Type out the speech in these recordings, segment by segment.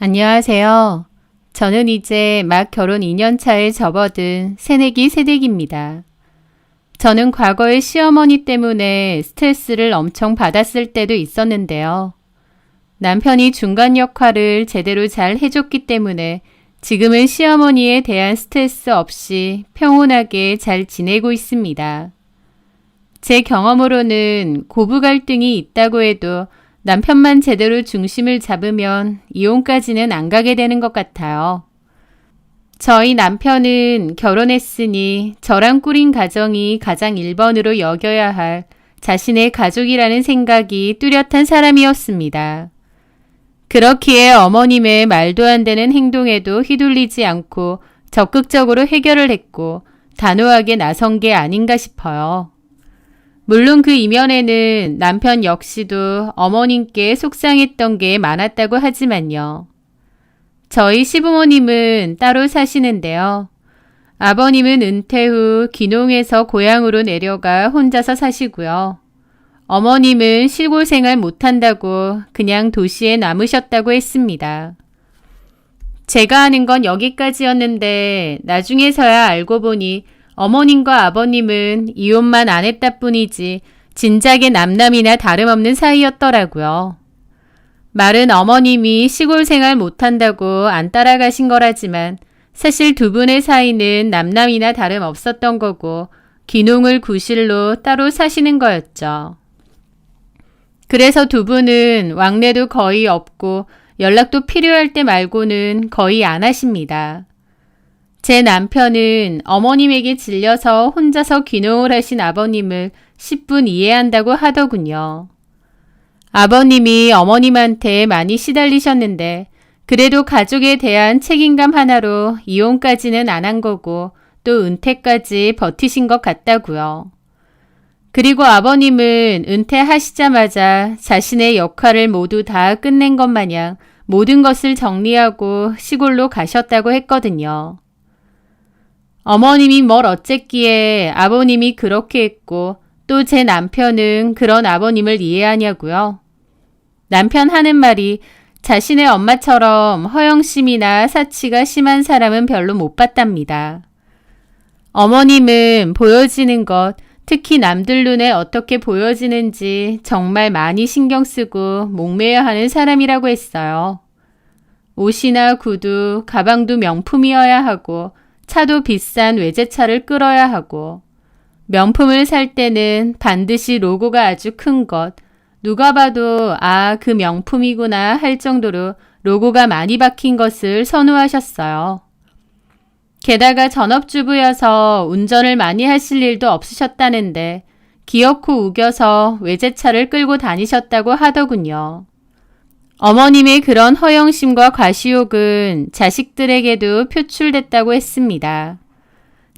안녕하세요. 저는 이제 막 결혼 2년 차에 접어든 새내기 새댁입니다. 저는 과거에 시어머니 때문에 스트레스를 엄청 받았을 때도 있었는데요. 남편이 중간 역할을 제대로 잘 해줬기 때문에 지금은 시어머니에 대한 스트레스 없이 평온하게 잘 지내고 있습니다. 제 경험으로는 고부 갈등이 있다고 해도 남편만 제대로 중심을 잡으면 이혼까지는 안 가게 되는 것 같아요. 저희 남편은 결혼했으니 저랑 꾸린 가정이 가장 1번으로 여겨야 할 자신의 가족이라는 생각이 뚜렷한 사람이었습니다. 그렇기에 어머님의 말도 안 되는 행동에도 휘둘리지 않고 적극적으로 해결을 했고 단호하게 나선 게 아닌가 싶어요. 물론 그 이면에는 남편 역시도 어머님께 속상했던 게 많았다고 하지만요. 저희 시부모님은 따로 사시는데요. 아버님은 은퇴 후 귀농해서 고향으로 내려가 혼자서 사시고요. 어머님은 시골 생활 못한다고 그냥 도시에 남으셨다고 했습니다. 제가 아는 건 여기까지였는데 나중에서야 알고 보니 어머님과 아버님은 이혼만 안 했다 뿐이지 진작에 남남이나 다름없는 사이였더라고요. 말은 어머님이 시골 생활 못한다고 안 따라가신 거라지만 사실 두 분의 사이는 남남이나 다름없었던 거고 귀농을 구실로 따로 사시는 거였죠. 그래서 두 분은 왕래도 거의 없고 연락도 필요할 때 말고는 거의 안 하십니다. 제 남편은 어머님에게 질려서 혼자서 귀농을 하신 아버님을 10분 이해한다고 하더군요. 아버님이 어머님한테 많이 시달리셨는데 그래도 가족에 대한 책임감 하나로 이혼까지는 안 한 거고 또 은퇴까지 버티신 것 같다고요. 그리고 아버님은 은퇴하시자마자 자신의 역할을 모두 다 끝낸 것 마냥 모든 것을 정리하고 시골로 가셨다고 했거든요. 어머님이 뭘 어쨌기에 아버님이 그렇게 했고 또 제 남편은 그런 아버님을 이해하냐고요. 남편 하는 말이 자신의 엄마처럼 허영심이나 사치가 심한 사람은 별로 못 봤답니다. 어머님은 보여지는 것, 특히 남들 눈에 어떻게 보여지는지 정말 많이 신경 쓰고 목매여 하는 사람이라고 했어요. 옷이나 구두, 가방도 명품이어야 하고 차도 비싼 외제차를 끌어야 하고 명품을 살 때는 반드시 로고가 아주 큰 것, 누가 봐도 그 명품이구나 할 정도로 로고가 많이 박힌 것을 선호하셨어요. 게다가 전업주부여서 운전을 많이 하실 일도 없으셨다는데 기어코 우겨서 외제차를 끌고 다니셨다고 하더군요. 어머님의 그런 허영심과 과시욕은 자식들에게도 표출됐다고 했습니다.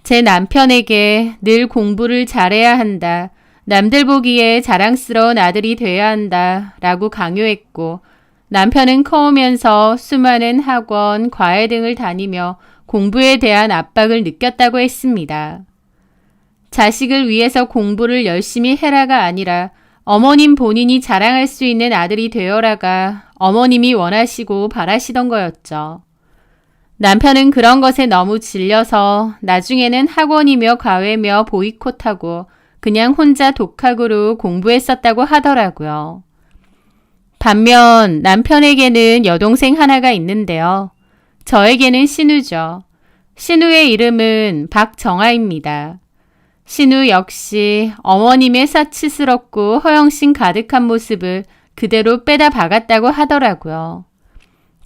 제 남편에게 늘 공부를 잘해야 한다, 남들 보기에 자랑스러운 아들이 돼야 한다 라고 강요했고 남편은 커오면서 수많은 학원, 과외 등을 다니며 공부에 대한 압박을 느꼈다고 했습니다. 자식을 위해서 공부를 열심히 해라가 아니라 어머님 본인이 자랑할 수 있는 아들이 되어라가 어머님이 원하시고 바라시던 거였죠. 남편은 그런 것에 너무 질려서 나중에는 학원이며 과외며 보이콧하고 그냥 혼자 독학으로 공부했었다고 하더라고요. 반면 남편에게는 여동생 하나가 있는데요. 저에게는 신우죠. 신우의 이름은 박정아입니다. 신우 역시 어머님의 사치스럽고 허영심 가득한 모습을 그대로 빼다 박았다고 하더라고요.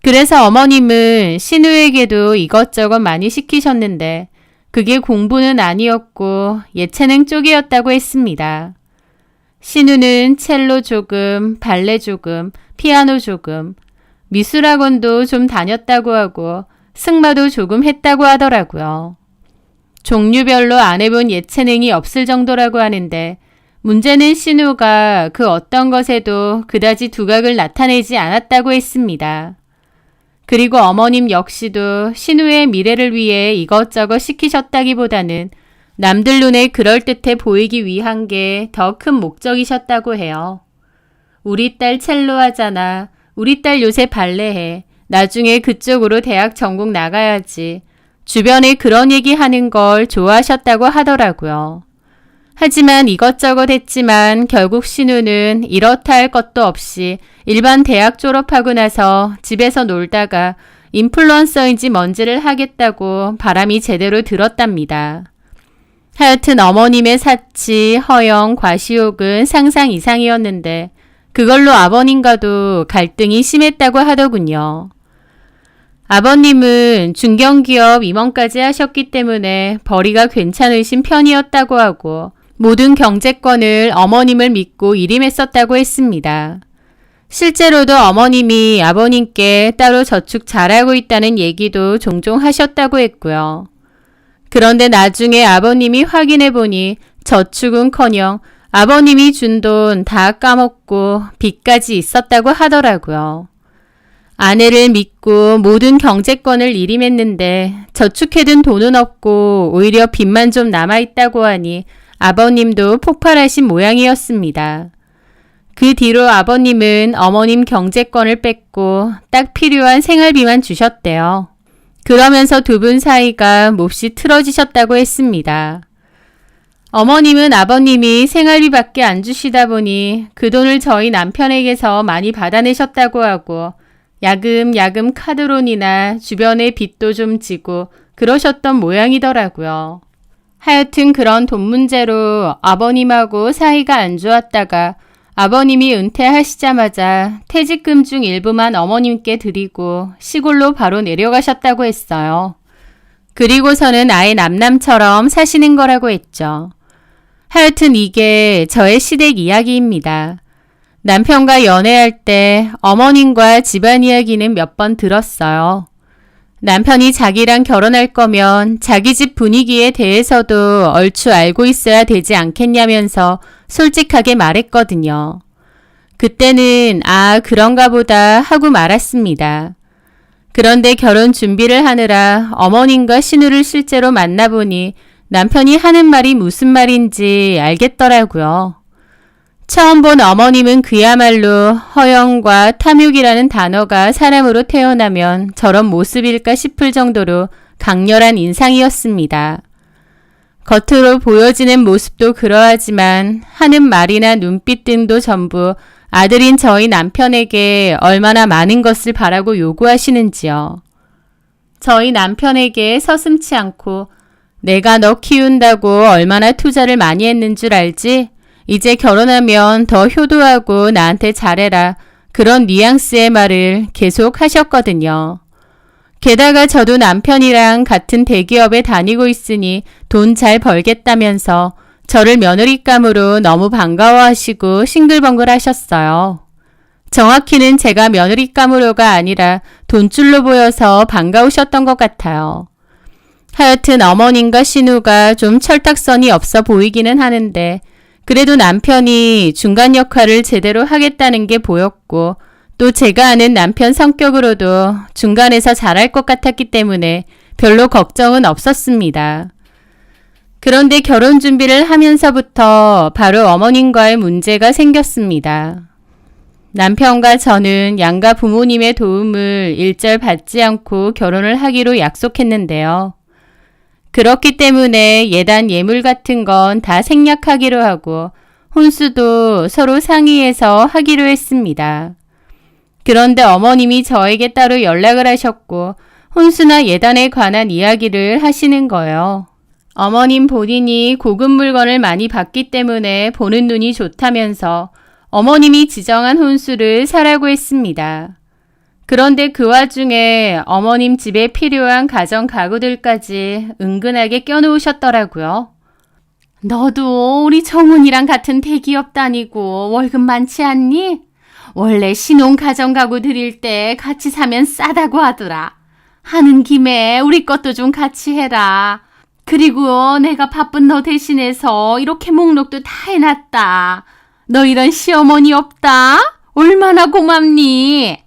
그래서 어머님은 신우에게도 이것저것 많이 시키셨는데 그게 공부는 아니었고 예체능 쪽이었다고 했습니다. 신우는 첼로 조금, 발레 조금, 피아노 조금, 미술학원도 좀 다녔다고 하고 승마도 조금 했다고 하더라고요. 종류별로 안 해본 예체능이 없을 정도라고 하는데 문제는 신우가 그 어떤 것에도 그다지 두각을 나타내지 않았다고 했습니다. 그리고 어머님 역시도 신우의 미래를 위해 이것저것 시키셨다기보다는 남들 눈에 그럴듯해 보이기 위한 게 더 큰 목적이셨다고 해요. 우리 딸 첼로 하잖아. 우리 딸 요새 발레해. 나중에 그쪽으로 대학 전공 나가야지. 주변에 그런 얘기 하는 걸 좋아하셨다고 하더라고요. 하지만 이것저것 했지만 결국 신우는 이렇다 할 것도 없이 일반 대학 졸업하고 나서 집에서 놀다가 인플루언서인지 뭔지를 하겠다고 바람이 제대로 들었답니다. 하여튼 어머님의 사치, 허영, 과시욕은 상상 이상이었는데 그걸로 아버님과도 갈등이 심했다고 하더군요. 아버님은 중견기업 임원까지 하셨기 때문에 벌이가 괜찮으신 편이었다고 하고 모든 경제권을 어머님을 믿고 일임했었다고 했습니다. 실제로도 어머님이 아버님께 따로 저축 잘하고 있다는 얘기도 종종 하셨다고 했고요. 그런데 나중에 아버님이 확인해 보니 저축은커녕 아버님이 준 돈 다 까먹고 빚까지 있었다고 하더라고요. 아내를 믿고 모든 경제권을 일임했는데 저축해둔 돈은 없고 오히려 빚만 좀 남아있다고 하니 아버님도 폭발하신 모양이었습니다. 그 뒤로 아버님은 어머님 경제권을 뺏고 딱 필요한 생활비만 주셨대요. 그러면서 두 분 사이가 몹시 틀어지셨다고 했습니다. 어머님은 아버님이 생활비밖에 안 주시다 보니 그 돈을 저희 남편에게서 많이 받아내셨다고 하고 야금야금 카드론이나 주변에 빚도 좀 지고 그러셨던 모양이더라고요. 하여튼 그런 돈 문제로 아버님하고 사이가 안 좋았다가 아버님이 은퇴하시자마자 퇴직금 중 일부만 어머님께 드리고 시골로 바로 내려가셨다고 했어요. 그리고서는 아예 남남처럼 사시는 거라고 했죠. 하여튼 이게 저의 시댁 이야기입니다. 남편과 연애할 때 어머님과 집안 이야기는 몇 번 들었어요. 남편이 자기랑 결혼할 거면 자기 집 분위기에 대해서도 얼추 알고 있어야 되지 않겠냐면서 솔직하게 말했거든요. 그때는 그런가 보다 하고 말았습니다. 그런데 결혼 준비를 하느라 어머님과 신우를 실제로 만나보니 남편이 하는 말이 무슨 말인지 알겠더라고요. 처음 본 어머님은 그야말로 허영과 탐욕이라는 단어가 사람으로 태어나면 저런 모습일까 싶을 정도로 강렬한 인상이었습니다. 겉으로 보여지는 모습도 그러하지만 하는 말이나 눈빛 등도 전부 아들인 저희 남편에게 얼마나 많은 것을 바라고 요구하시는지요. 저희 남편에게 서슴지 않고 내가 너 키운다고 얼마나 투자를 많이 했는 줄 알지? 이제 결혼하면 더 효도하고 나한테 잘해라. 그런 뉘앙스의 말을 계속 하셨거든요. 게다가 저도 남편이랑 같은 대기업에 다니고 있으니 돈 잘 벌겠다면서 저를 며느리감으로 너무 반가워하시고 싱글벙글 하셨어요. 정확히는 제가 며느리감으로가 아니라 돈줄로 보여서 반가우셨던 것 같아요. 하여튼 어머님과 신우가 좀 철딱선이 없어 보이기는 하는데 그래도 남편이 중간 역할을 제대로 하겠다는 게 보였고 또 제가 아는 남편 성격으로도 중간에서 잘할 것 같았기 때문에 별로 걱정은 없었습니다. 그런데 결혼 준비를 하면서부터 바로 어머님과의 문제가 생겼습니다. 남편과 저는 양가 부모님의 도움을 일절 받지 않고 결혼을 하기로 약속했는데요. 그렇기 때문에 예단 예물 같은 건 다 생략하기로 하고 혼수도 서로 상의해서 하기로 했습니다. 그런데 어머님이 저에게 따로 연락을 하셨고 혼수나 예단에 관한 이야기를 하시는 거예요. 어머님 본인이 고급 물건을 많이 받기 때문에 보는 눈이 좋다면서 어머님이 지정한 혼수를 사라고 했습니다. 그런데 그 와중에 어머님 집에 필요한 가전 가구들까지 은근하게 껴놓으셨더라고요. 너도 우리 정훈이랑 같은 대기업 다니고 월급 많지 않니? 원래 신혼 가전 가구 드릴 때 같이 사면 싸다고 하더라. 하는 김에 우리 것도 좀 같이 해라. 그리고 내가 바쁜 너 대신해서 이렇게 목록도 다 해놨다. 너 이런 시어머니 없다? 얼마나 고맙니?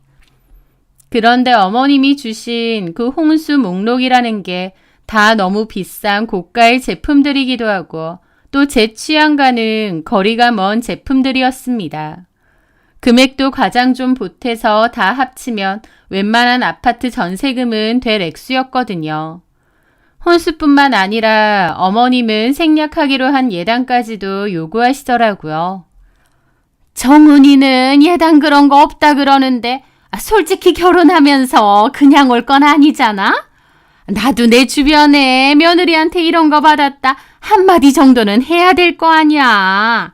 그런데 어머님이 주신 그 홍수 목록이라는 게 다 너무 비싼 고가의 제품들이기도 하고 또 제 취향과는 거리가 먼 제품들이었습니다. 금액도 과장 좀 보태서 다 합치면 웬만한 아파트 전세금은 될 액수였거든요. 혼수뿐만 아니라 어머님은 생략하기로 한 예단까지도 요구하시더라고요. 정은이는 예단 그런 거 없다 그러는데 솔직히 결혼하면서 그냥 올 건 아니잖아? 나도 내 주변에 며느리한테 이런 거 받았다 한마디 정도는 해야 될 거 아니야.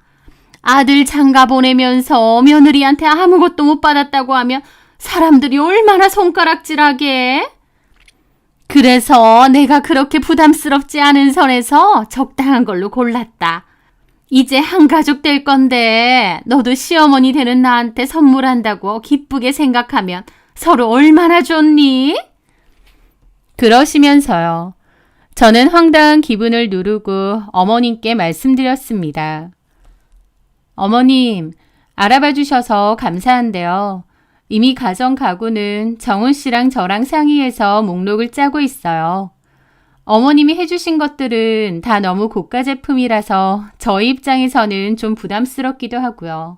아들 장가 보내면서 며느리한테 아무것도 못 받았다고 하면 사람들이 얼마나 손가락질하게. 그래서 내가 그렇게 부담스럽지 않은 선에서 적당한 걸로 골랐다. 이제 한 가족 될 건데 너도 시어머니 되는 나한테 선물한다고 기쁘게 생각하면 서로 얼마나 좋니? 그러시면서요. 저는 황당한 기분을 누르고 어머님께 말씀드렸습니다. 어머님, 알아봐 주셔서 감사한데요. 이미 가정 가구는 정훈 씨랑 저랑 상의해서 목록을 짜고 있어요. 어머님이 해주신 것들은 다 너무 고가 제품이라서 저희 입장에서는 좀 부담스럽기도 하고요.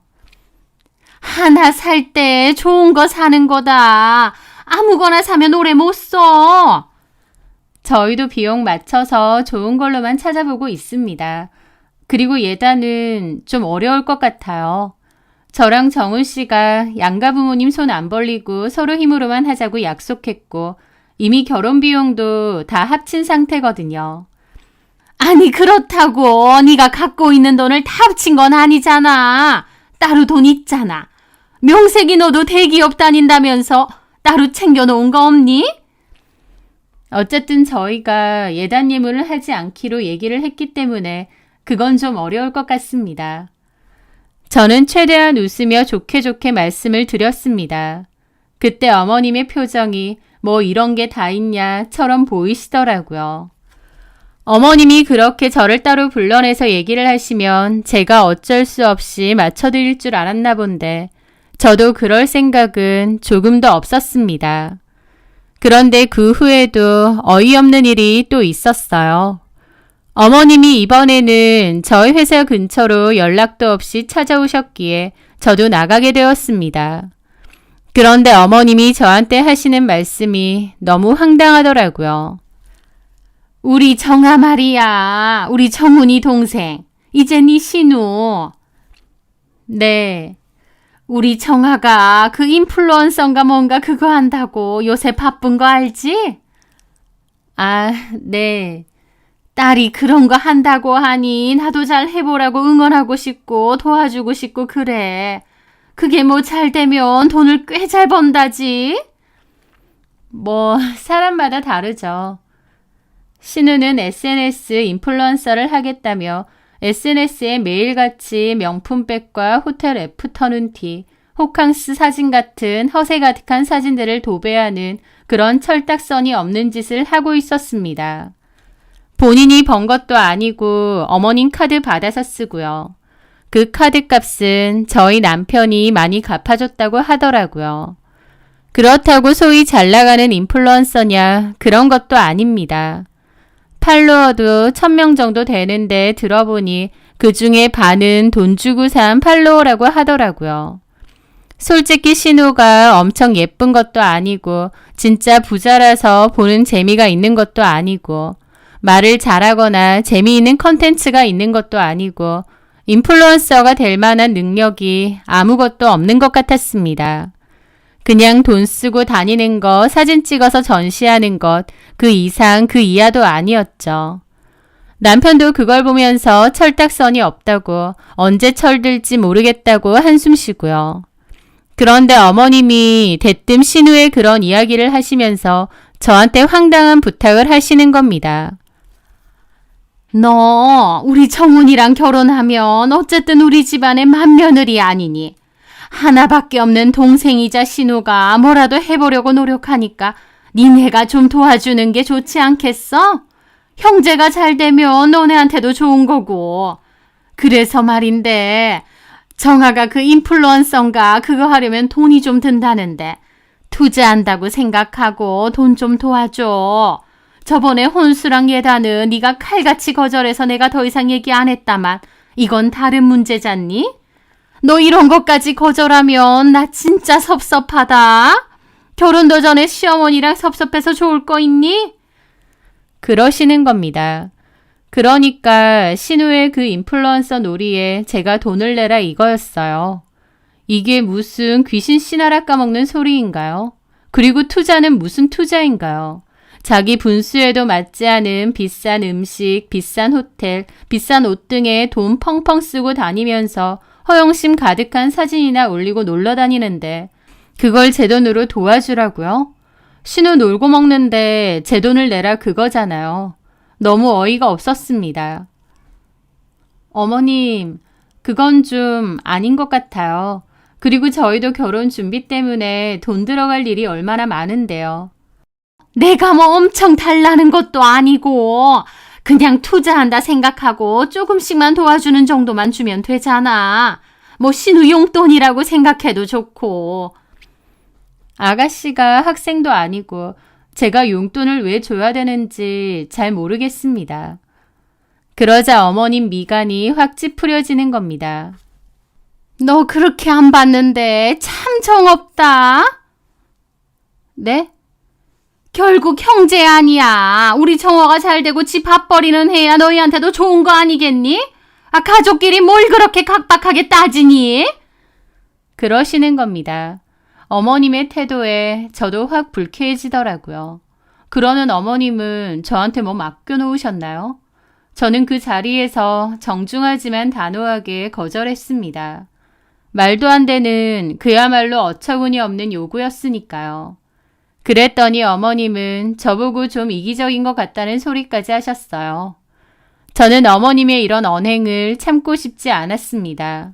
하나 살 때 좋은 거 사는 거다. 아무거나 사면 오래 못 써. 저희도 비용 맞춰서 좋은 걸로만 찾아보고 있습니다. 그리고 예단은 좀 어려울 것 같아요. 저랑 정훈 씨가 양가 부모님 손 안 벌리고 서로 힘으로만 하자고 약속했고 이미 결혼 비용도 다 합친 상태거든요. 아니 그렇다고 네가 갖고 있는 돈을 다 합친 건 아니잖아. 따로 돈 있잖아. 명색이 너도 대기업 다닌다면서 따로 챙겨놓은 거 없니? 어쨌든 저희가 예단 예물을 하지 않기로 얘기를 했기 때문에 그건 좀 어려울 것 같습니다. 저는 최대한 웃으며 좋게 좋게 말씀을 드렸습니다. 그때 어머님의 표정이 뭐 이런 게 다 있냐처럼 보이시더라고요. 어머님이 그렇게 저를 따로 불러내서 얘기를 하시면 제가 어쩔 수 없이 맞춰드릴 줄 알았나 본데 저도 그럴 생각은 조금도 없었습니다. 그런데 그 후에도 어이없는 일이 또 있었어요. 어머님이 이번에는 저희 회사 근처로 연락도 없이 찾아오셨기에 저도 나가게 되었습니다. 그런데 어머님이 저한테 하시는 말씀이 너무 황당하더라고요. 우리 정아 말이야. 우리 정훈이 동생. 이제 네 신우. 네. 우리 정아가 그 인플루언서인가 뭔가 그거 한다고 요새 바쁜 거 알지? 아, 네. 딸이 그런 거 한다고 하니 나도 잘 해보라고 응원하고 싶고 도와주고 싶고 그래. 그게 뭐 잘 되면 돈을 꽤 잘 번다지? 뭐 사람마다 다르죠. 신우는 SNS 인플루언서를 하겠다며 SNS에 매일같이 명품백과 호텔 애프터눈 티, 호캉스 사진 같은 허세 가득한 사진들을 도배하는 그런 철딱서니 없는 짓을 하고 있었습니다. 본인이 번 것도 아니고 어머님 카드 받아서 쓰고요. 그 카드 값은 저희 남편이 많이 갚아줬다고 하더라고요. 그렇다고 소위 잘 나가는 인플루언서냐 그런 것도 아닙니다. 팔로워도 1000명 정도 되는데 들어보니 그 중에 반은 돈 주고 산 팔로워라고 하더라고요. 솔직히 신우가 엄청 예쁜 것도 아니고 진짜 부자라서 보는 재미가 있는 것도 아니고 말을 잘하거나 재미있는 컨텐츠가 있는 것도 아니고 인플루언서가 될 만한 능력이 아무것도 없는 것 같았습니다. 그냥 돈 쓰고 다니는 것, 사진 찍어서 전시하는 것, 그 이상 그 이하도 아니었죠. 남편도 그걸 보면서 철딱선이 없다고 언제 철들지 모르겠다고 한숨 쉬고요. 그런데 어머님이 대뜸 신우의 그런 이야기를 하시면서 저한테 황당한 부탁을 하시는 겁니다. 너 우리 정훈이랑 결혼하면 어쨌든 우리 집안의 맏며느리 아니니? 하나밖에 없는 동생이자 신우가 뭐라도 해보려고 노력하니까 니네가 좀 도와주는 게 좋지 않겠어? 형제가 잘 되면 너네한테도 좋은 거고. 그래서 말인데 정아가 그 인플루언서인가 그거 하려면 돈이 좀 든다는데 투자한다고 생각하고 돈 좀 도와줘. 저번에 혼수랑 예단은 네가 칼같이 거절해서 내가 더 이상 얘기 안 했다만 이건 다른 문제잖니? 너 이런 것까지 거절하면 나 진짜 섭섭하다. 결혼도 전에 시어머니랑 섭섭해서 좋을 거 있니? 그러시는 겁니다. 그러니까 신우의 그 인플루언서 놀이에 제가 돈을 내라 이거였어요. 이게 무슨 귀신 씨나라 까먹는 소리인가요? 그리고 투자는 무슨 투자인가요? 자기 분수에도 맞지 않은 비싼 음식, 비싼 호텔, 비싼 옷 등에 돈 펑펑 쓰고 다니면서 허영심 가득한 사진이나 올리고 놀러 다니는데 그걸 제 돈으로 도와주라고요? 신우 놀고 먹는데 제 돈을 내라 그거잖아요. 너무 어이가 없었습니다. 어머님, 그건 좀 아닌 것 같아요. 그리고 저희도 결혼 준비 때문에 돈 들어갈 일이 얼마나 많은데요. 내가 뭐 엄청 달라는 것도 아니고 그냥 투자한다 생각하고 조금씩만 도와주는 정도만 주면 되잖아. 뭐 신우 용돈이라고 생각해도 좋고. 아가씨가 학생도 아니고 제가 용돈을 왜 줘야 되는지 잘 모르겠습니다. 그러자 어머님 미간이 확 찌푸려지는 겁니다. 너 그렇게 안 받는데 참 정없다. 네? 결국 형제 아니야. 우리 정화가 잘 되고 지 밥벌이는 해야 너희한테도 좋은 거 아니겠니? 가족끼리 뭘 그렇게 각박하게 따지니? 그러시는 겁니다. 어머님의 태도에 저도 확 불쾌해지더라고요. 그러는 어머님은 저한테 뭐 맡겨놓으셨나요? 저는 그 자리에서 정중하지만 단호하게 거절했습니다. 말도 안 되는 그야말로 어처구니 없는 요구였으니까요. 그랬더니 어머님은 저보고 좀 이기적인 것 같다는 소리까지 하셨어요. 저는 어머님의 이런 언행을 참고 싶지 않았습니다.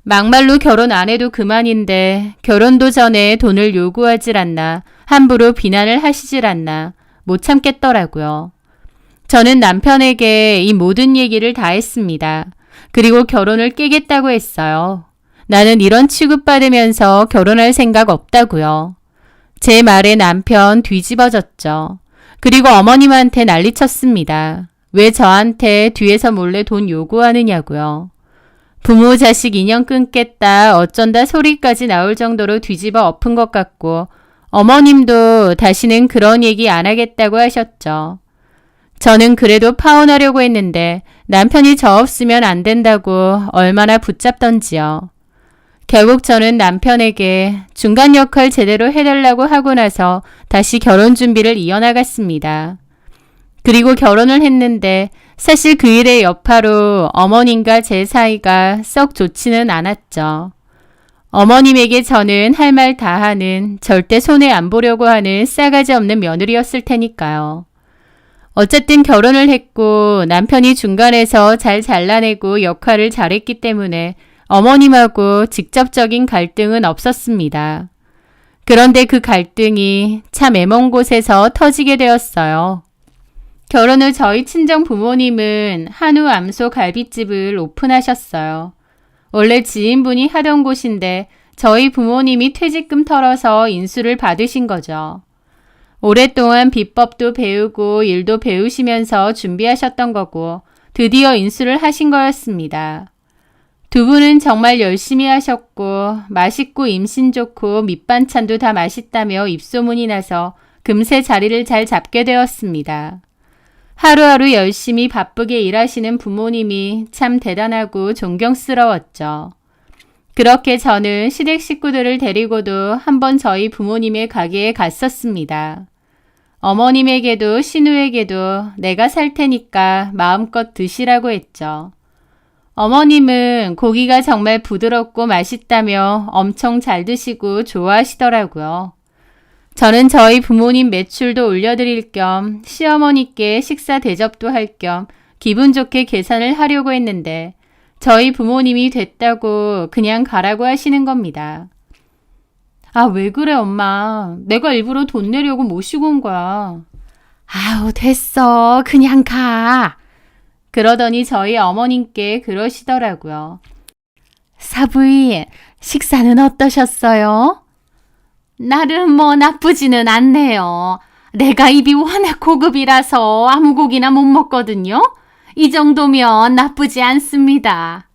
막말로 결혼 안 해도 그만인데 결혼도 전에 돈을 요구하질 않나 함부로 비난을 하시질 않나 못 참겠더라고요. 저는 남편에게 이 모든 얘기를 다 했습니다. 그리고 결혼을 깨겠다고 했어요. 나는 이런 취급받으면서 결혼할 생각 없다고요. 제 말에 남편 뒤집어졌죠. 그리고 어머님한테 난리쳤습니다. 왜 저한테 뒤에서 몰래 돈 요구하느냐고요. 부모 자식 인연 끊겠다 어쩐다 소리까지 나올 정도로 뒤집어 엎은 것 같고 어머님도 다시는 그런 얘기 안 하겠다고 하셨죠. 저는 그래도 파혼하려고 했는데 남편이 저 없으면 안 된다고 얼마나 붙잡던지요. 결국 저는 남편에게 중간 역할 제대로 해달라고 하고 나서 다시 결혼 준비를 이어나갔습니다. 그리고 결혼을 했는데 사실 그 일의 여파로 어머님과 제 사이가 썩 좋지는 않았죠. 어머님에게 저는 할 말 다 하는 절대 손해 안 보려고 하는 싸가지 없는 며느리였을 테니까요. 어쨌든 결혼을 했고 남편이 중간에서 잘 잘라내고 역할을 잘했기 때문에 어머님하고 직접적인 갈등은 없었습니다. 그런데 그 갈등이 참 애먼 곳에서 터지게 되었어요. 결혼 후 저희 친정 부모님은 한우 암소 갈비집을 오픈하셨어요. 원래 지인분이 하던 곳인데 저희 부모님이 퇴직금 털어서 인수를 받으신 거죠. 오랫동안 비법도 배우고 일도 배우시면서 준비하셨던 거고 드디어 인수를 하신 거였습니다. 두 분은 정말 열심히 하셨고 맛있고 임신 좋고 밑반찬도 다 맛있다며 입소문이 나서 금세 자리를 잘 잡게 되었습니다. 하루하루 열심히 바쁘게 일하시는 부모님이 참 대단하고 존경스러웠죠. 그렇게 저는 시댁 식구들을 데리고도 한번 저희 부모님의 가게에 갔었습니다. 어머님에게도 신우에게도 내가 살 테니까 마음껏 드시라고 했죠. 어머님은 고기가 정말 부드럽고 맛있다며 엄청 잘 드시고 좋아하시더라고요. 저는 저희 부모님 매출도 올려드릴 겸 시어머니께 식사 대접도 할 겸 기분 좋게 계산을 하려고 했는데 저희 부모님이 됐다고 그냥 가라고 하시는 겁니다. 아, 왜 그래 엄마. 내가 일부러 돈 내려고 모시고 온 거야. 아우 됐어. 그냥 가. 그러더니 저희 어머님께 그러시더라고요. 사부인, 식사는 어떠셨어요? 나름 뭐 나쁘지는 않네요. 내가 입이 워낙 고급이라서 아무 고기나 못 먹거든요. 이 정도면 나쁘지 않습니다.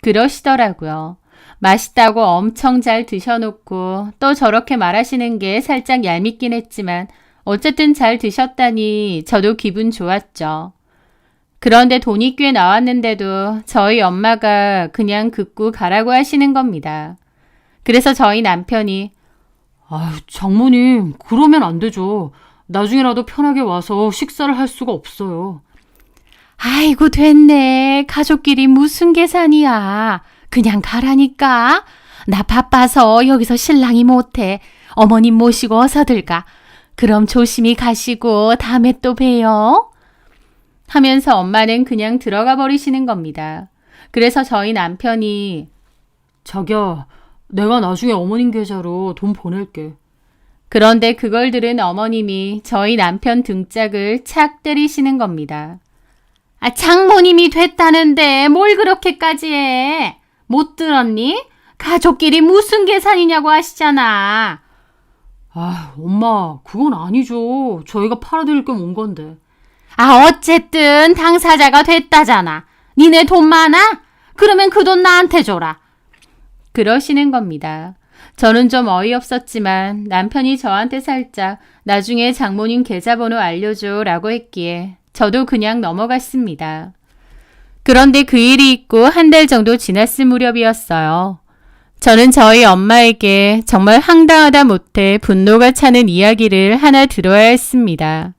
그러시더라고요. 맛있다고 엄청 잘 드셔놓고 또 저렇게 말하시는 게 살짝 얄밉긴 했지만 어쨌든 잘 드셨다니 저도 기분 좋았죠. 그런데 돈이 꽤 나왔는데도 저희 엄마가 그냥 긋고 가라고 하시는 겁니다. 그래서 저희 남편이 장모님 그러면 안 되죠. 나중에라도 편하게 와서 식사를 할 수가 없어요. 아이고 됐네. 가족끼리 무슨 계산이야. 그냥 가라니까. 나 바빠서 여기서 신랑이 못해. 어머님 모시고 어서들 가. 그럼 조심히 가시고 다음에 또 봬요. 하면서 엄마는 그냥 들어가 버리시는 겁니다. 그래서 저희 남편이 자기야, 내가 나중에 어머님 계좌로 돈 보낼게. 그런데 그걸 들은 어머님이 저희 남편 등짝을 착 때리시는 겁니다. 장모님이 됐다는데 뭘 그렇게까지 해? 못 들었니? 가족끼리 무슨 계산이냐고 하시잖아. 엄마, 그건 아니죠. 저희가 팔아드릴 겸 온 건데. 어쨌든 당사자가 됐다잖아. 니네 돈 많아? 그러면 그 돈 나한테 줘라. 그러시는 겁니다. 저는 좀 어이없었지만 남편이 저한테 살짝 나중에 장모님 계좌번호 알려줘 라고 했기에 저도 그냥 넘어갔습니다. 그런데 그 일이 있고 한 달 정도 지났을 무렵이었어요. 저는 저희 엄마에게 정말 황당하다 못해 분노가 차는 이야기를 하나 들어야 했습니다.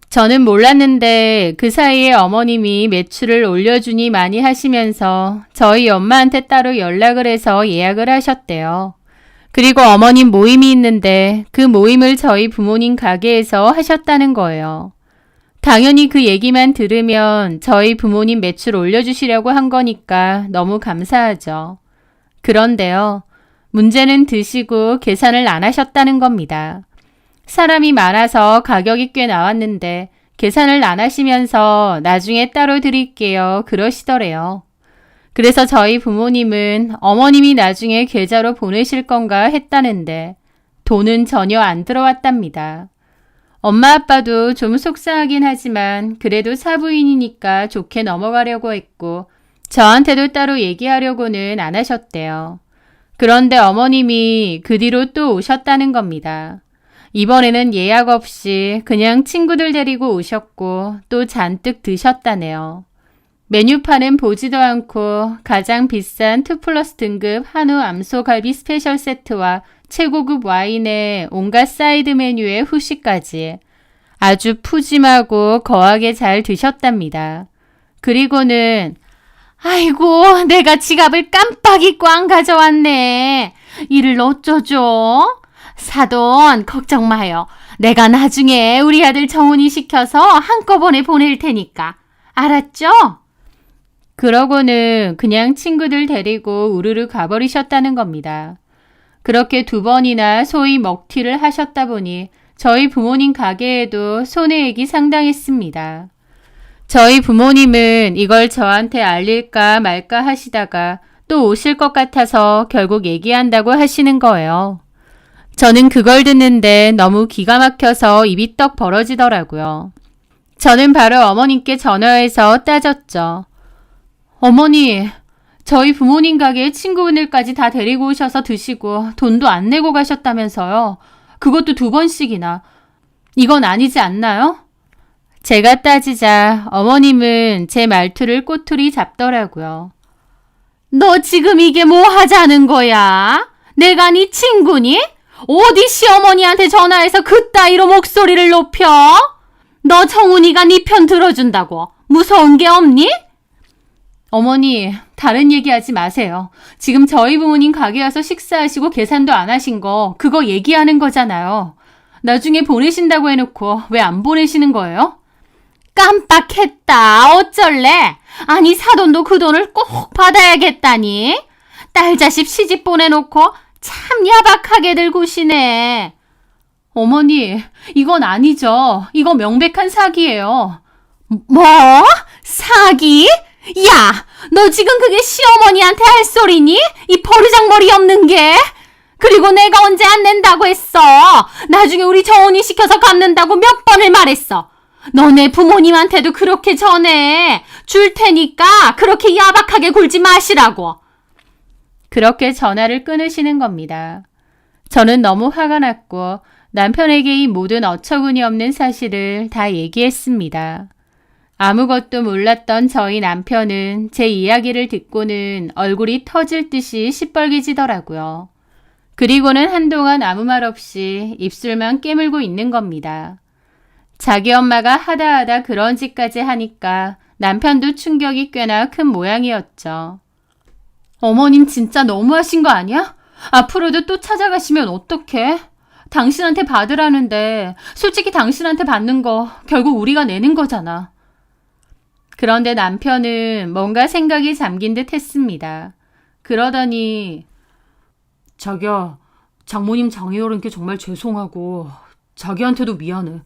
저는 몰랐는데 그 사이에 어머님이 매출을 올려주니 많이 하시면서 저희 엄마한테 따로 연락을 해서 예약을 하셨대요. 그리고 어머님 모임이 있는데 그 모임을 저희 부모님 가게에서 하셨다는 거예요. 당연히 그 얘기만 들으면 저희 부모님 매출 올려주시려고 한 거니까 너무 감사하죠. 그런데요, 문제는 드시고 계산을 안 하셨다는 겁니다. 사람이 많아서 가격이 꽤 나왔는데 계산을 안 하시면서 나중에 따로 드릴게요 그러시더래요. 그래서 저희 부모님은 어머님이 나중에 계좌로 보내실 건가 했다는데 돈은 전혀 안 들어왔답니다. 엄마 아빠도 좀 속상하긴 하지만 그래도 사부인이니까 좋게 넘어가려고 했고 저한테도 따로 얘기하려고는 안 하셨대요. 그런데 어머님이 그 뒤로 또 오셨다는 겁니다. 이번에는 예약 없이 그냥 친구들 데리고 오셨고 또 잔뜩 드셨다네요. 메뉴판은 보지도 않고 가장 비싼 2플러스 등급 한우 암소갈비 스페셜 세트와 최고급 와인에 온갖 사이드 메뉴에 후식까지 아주 푸짐하고 거하게 잘 드셨답니다. 그리고는 아이고 내가 지갑을 깜빡 잊고 안 가져왔네. 이를 어쩌죠? 사돈 걱정 마요. 내가 나중에 우리 아들 정훈이 시켜서 한꺼번에 보낼 테니까. 알았죠? 그러고는 그냥 친구들 데리고 우르르 가버리셨다는 겁니다. 그렇게 2번이나 소위 먹튀를 하셨다 보니 저희 부모님 가게에도 손해액이 상당했습니다. 저희 부모님은 이걸 저한테 알릴까 말까 하시다가 또 오실 것 같아서 결국 얘기한다고 하시는 거예요. 저는 그걸 듣는데 너무 기가 막혀서 입이 떡 벌어지더라고요. 저는 바로 어머님께 전화해서 따졌죠. 어머니, 저희 부모님 가게에 친구분들까지 다 데리고 오셔서 드시고 돈도 안 내고 가셨다면서요. 그것도 2번씩이나. 이건 아니지 않나요? 제가 따지자 어머님은 제 말투를 꼬투리 잡더라고요. 너 지금 이게 뭐 하자는 거야? 내가 네 친구니? 어디 시어머니한테 전화해서 그따위로 목소리를 높여? 너 정훈이가 네 편 들어준다고 무서운 게 없니? 어머니, 다른 얘기하지 마세요. 지금 저희 부모님 가게 와서 식사하시고 계산도 안 하신 거 그거 얘기하는 거잖아요. 나중에 보내신다고 해놓고 왜 안 보내시는 거예요? 깜빡했다. 어쩔래? 아니 사돈도 그 돈을 꼭 받아야겠다니. 딸 자식 시집 보내놓고 참 야박하게들 구시네. 어머니, 이건 아니죠. 이거 명백한 사기예요. 뭐? 사기? 야, 너 지금 그게 시어머니한테 할 소리니? 이 버르장머리 없는 게? 그리고 내가 언제 안 낸다고 했어? 나중에 우리 정훈이 시켜서 갚는다고 몇 번을 말했어. 너네 부모님한테도 그렇게 전해. 줄 테니까 그렇게 야박하게 굴지 마시라고. 그렇게 전화를 끊으시는 겁니다. 저는 너무 화가 났고 남편에게 이 모든 어처구니 없는 사실을 다 얘기했습니다. 아무것도 몰랐던 저희 남편은 제 이야기를 듣고는 얼굴이 터질 듯이 시뻘개지더라고요. 그리고는 한동안 아무 말 없이 입술만 깨물고 있는 겁니다. 자기 엄마가 하다 그런 짓까지 하니까 남편도 충격이 꽤나 큰 모양이었죠. 어머님 진짜 너무하신 거 아니야? 앞으로도 또 찾아가시면 어떡해? 당신한테 받으라는데 솔직히 당신한테 받는 거 결국 우리가 내는 거잖아. 그런데 남편은 뭔가 생각이 잠긴 듯 했습니다. 그러더니 자기야, 장모님 장인어른께 정말 죄송하고 자기한테도 미안해.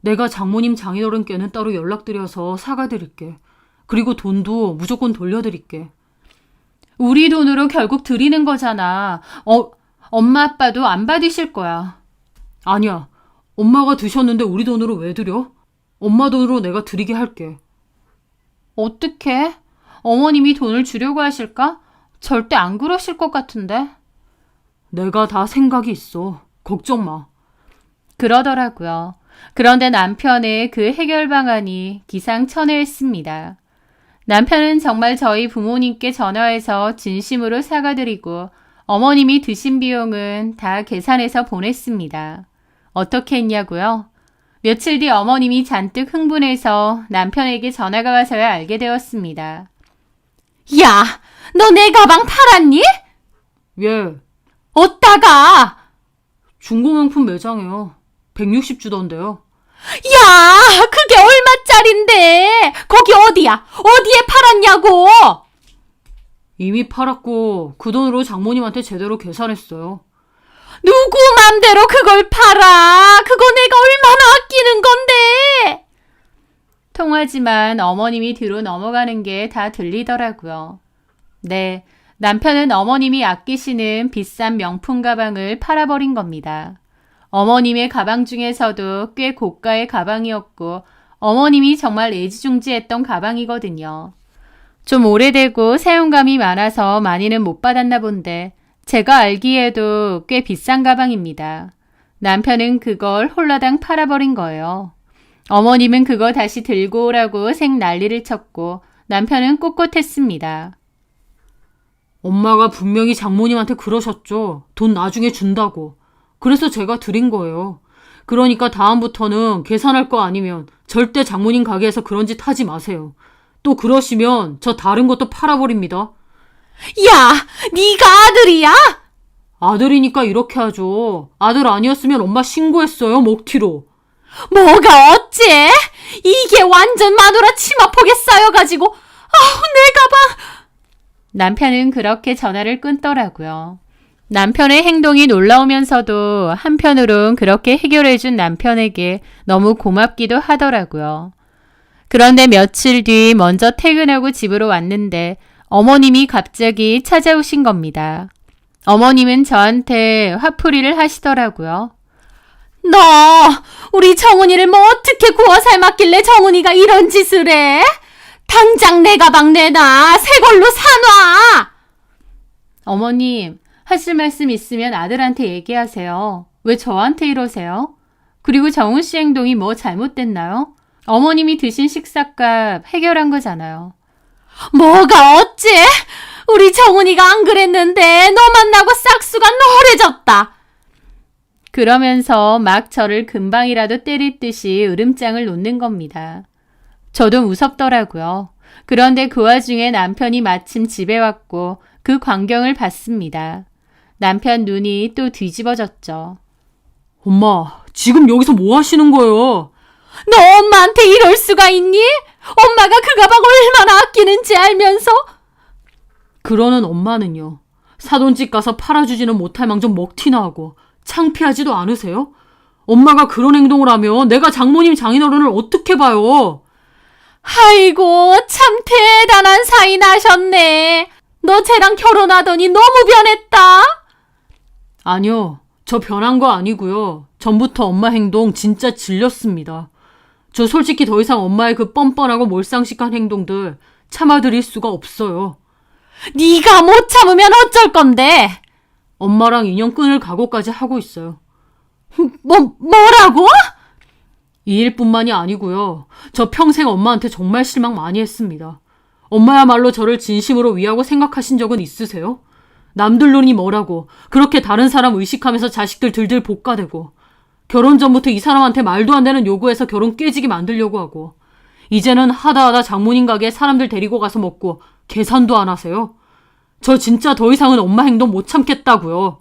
내가 장모님 장인어른께는 따로 연락드려서 사과드릴게. 그리고 돈도 무조건 돌려드릴게. 우리 돈으로 결국 드리는 거잖아. 엄마 아빠도 안 받으실 거야. 아니야. 엄마가 드셨는데 우리 돈으로 왜 드려? 엄마 돈으로 내가 드리게 할게. 어떡해? 어머님이 돈을 주려고 하실까? 절대 안 그러실 것 같은데. 내가 다 생각이 있어. 걱정 마. 그러더라고요. 그런데 남편의 그 해결 방안이 기상천외했습니다. 남편은 정말 저희 부모님께 전화해서 진심으로 사과드리고 어머님이 드신 비용은 다 계산해서 보냈습니다. 어떻게 했냐고요? 며칠 뒤 어머님이 잔뜩 흥분해서 남편에게 전화가 와서야 알게 되었습니다. 야, 너 내 가방 팔았니? 예. 어디다가? 중고명품 매장에요. 160 주던데요. 야, 그게 얼마짜린데? 거기 어디야? 어디에 팔았냐고? 이미 팔았고 그 돈으로 장모님한테 제대로 계산했어요. 누구 맘대로 그걸 팔아? 그거 내가 얼마나 아끼는 건데? 통하지만 어머님이 뒤로 넘어가는 게 다 들리더라고요. 네, 남편은 어머님이 아끼시는 비싼 명품 가방을 팔아버린 겁니다. 어머님의 가방 중에서도 꽤 고가의 가방이었고 어머님이 정말 애지중지했던 가방이거든요. 좀 오래되고 사용감이 많아서 많이는 못 받았나 본데 제가 알기에도 꽤 비싼 가방입니다. 남편은 그걸 홀라당 팔아버린 거예요. 어머님은 그거 다시 들고 오라고 생 난리를 쳤고 남편은 꿋꿋했습니다. 엄마가 분명히 장모님한테 그러셨죠. 돈 나중에 준다고. 그래서 제가 드린 거예요. 그러니까 다음부터는 계산할 거 아니면 절대 장모님 가게에서 그런 짓 하지 마세요. 또 그러시면 저 다른 것도 팔아버립니다. 야, 네가 아들이야? 아들이니까 이렇게 하죠. 아들 아니었으면 엄마 신고했어요, 먹튀로. 뭐가 어째? 이게 완전 마누라 치마폭에 쌓여가지고 내 가방. 남편은 그렇게 전화를 끊더라고요. 남편의 행동이 놀라우면서도 한편으론 그렇게 해결해준 남편에게 너무 고맙기도 하더라고요. 그런데 며칠 뒤 먼저 퇴근하고 집으로 왔는데 어머님이 갑자기 찾아오신 겁니다. 어머님은 저한테 화풀이를 하시더라고요. 너 우리 정은이를 뭐 어떻게 구워 삶았길래 정은이가 이런 짓을 해? 당장 내 가방 내놔. 새 걸로 사놔. 어머님, 하실 말씀 있으면 아들한테 얘기하세요. 왜 저한테 이러세요? 그리고 정은 씨 행동이 뭐 잘못됐나요? 어머님이 드신 식사값 해결한 거잖아요. 뭐가 어째? 우리 정은이가 안 그랬는데 너 만나고 싹수가 노래졌다. 그러면서 막 저를 금방이라도 때릴 듯이 으름장을 놓는 겁니다. 저도 무섭더라고요. 그런데 그 와중에 남편이 마침 집에 왔고 그 광경을 봤습니다. 남편 눈이 또 뒤집어졌죠. 엄마, 지금 여기서 뭐 하시는 거예요? 너 엄마한테 이럴 수가 있니? 엄마가 그 가방 얼마나 아끼는지 알면서? 그러는 엄마는요. 사돈집 가서 팔아주지는 못할 망정 먹튀나 하고 창피하지도 않으세요? 엄마가 그런 행동을 하면 내가 장모님 장인어른을 어떻게 봐요? 아이고, 참 대단한 사이 나셨네. 너 쟤랑 결혼하더니 너무 변했다. 아니요, 저 변한 거 아니고요. 전부터 엄마 행동 진짜 질렸습니다. 저 솔직히 더 이상 엄마의 그 뻔뻔하고 몰상식한 행동들 참아드릴 수가 없어요. 네가 못 참으면 어쩔 건데? 엄마랑 인연 끊을 각오까지 하고 있어요. 뭐라고? 이 일뿐만이 아니고요. 저 평생 엄마한테 정말 실망 많이 했습니다. 엄마야말로 저를 진심으로 위하고 생각하신 적은 있으세요? 남들 눈이 뭐라고 그렇게 다른 사람 의식하면서 자식들 들들 볶아대고 결혼 전부터 이 사람한테 말도 안 되는 요구해서 결혼 깨지게 만들려고 하고 이제는 하다하다 장모님 가게에 사람들 데리고 가서 먹고 계산도 안 하세요. 저 진짜 더 이상은 엄마 행동 못 참겠다고요.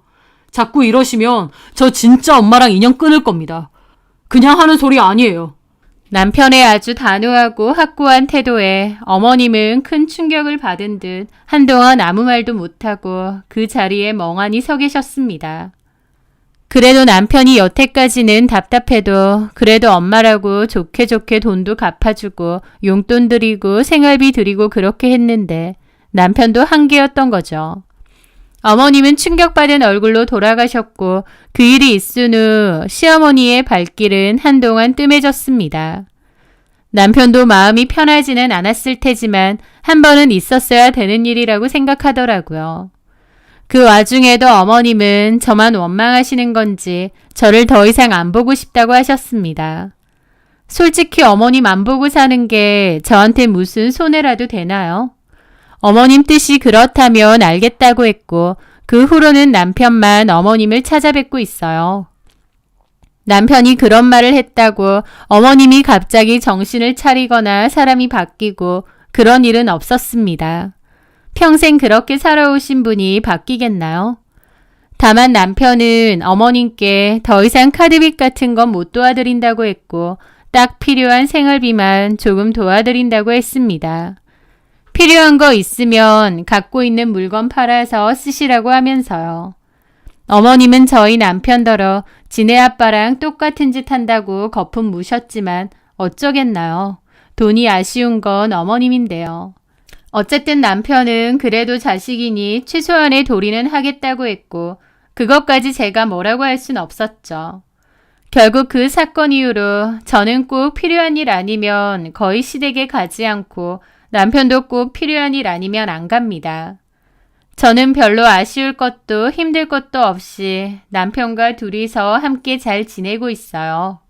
자꾸 이러시면 저 진짜 엄마랑 인연 끊을 겁니다. 그냥 하는 소리 아니에요. 남편의 아주 단호하고 확고한 태도에 어머님은 큰 충격을 받은 듯 한동안 아무 말도 못하고 그 자리에 멍하니 서 계셨습니다. 그래도 남편이 여태까지는 답답해도 그래도 엄마라고 좋게 좋게 돈도 갚아주고 용돈 드리고 생활비 드리고 그렇게 했는데 남편도 한계였던 거죠. 어머님은 충격받은 얼굴로 돌아가셨고 그 일이 있은 후 시어머니의 발길은 한동안 뜸해졌습니다. 남편도 마음이 편하지는 않았을 테지만 한 번은 있었어야 되는 일이라고 생각하더라고요. 그 와중에도 어머님은 저만 원망하시는 건지 저를 더 이상 안 보고 싶다고 하셨습니다. 솔직히 어머님 안 보고 사는 게 저한테 무슨 손해라도 되나요? 어머님 뜻이 그렇다면 알겠다고 했고 그 후로는 남편만 어머님을 찾아뵙고 있어요. 남편이 그런 말을 했다고 어머님이 갑자기 정신을 차리거나 사람이 바뀌고 그런 일은 없었습니다. 평생 그렇게 살아오신 분이 바뀌겠나요? 다만 남편은 어머님께 더 이상 카드빚 같은 건 못 도와드린다고 했고 딱 필요한 생활비만 조금 도와드린다고 했습니다. 필요한 거 있으면 갖고 있는 물건 팔아서 쓰시라고 하면서요. 어머님은 저희 남편더러 지네 아빠랑 똑같은 짓 한다고 거품 무셨지만 어쩌겠나요. 돈이 아쉬운 건 어머님인데요. 어쨌든 남편은 그래도 자식이니 최소한의 도리는 하겠다고 했고 그것까지 제가 뭐라고 할 순 없었죠. 결국 그 사건 이후로 저는 꼭 필요한 일 아니면 거의 시댁에 가지 않고 남편도 꼭 필요한 일 아니면 안 갑니다. 저는 별로 아쉬울 것도 힘들 것도 없이 남편과 둘이서 함께 잘 지내고 있어요.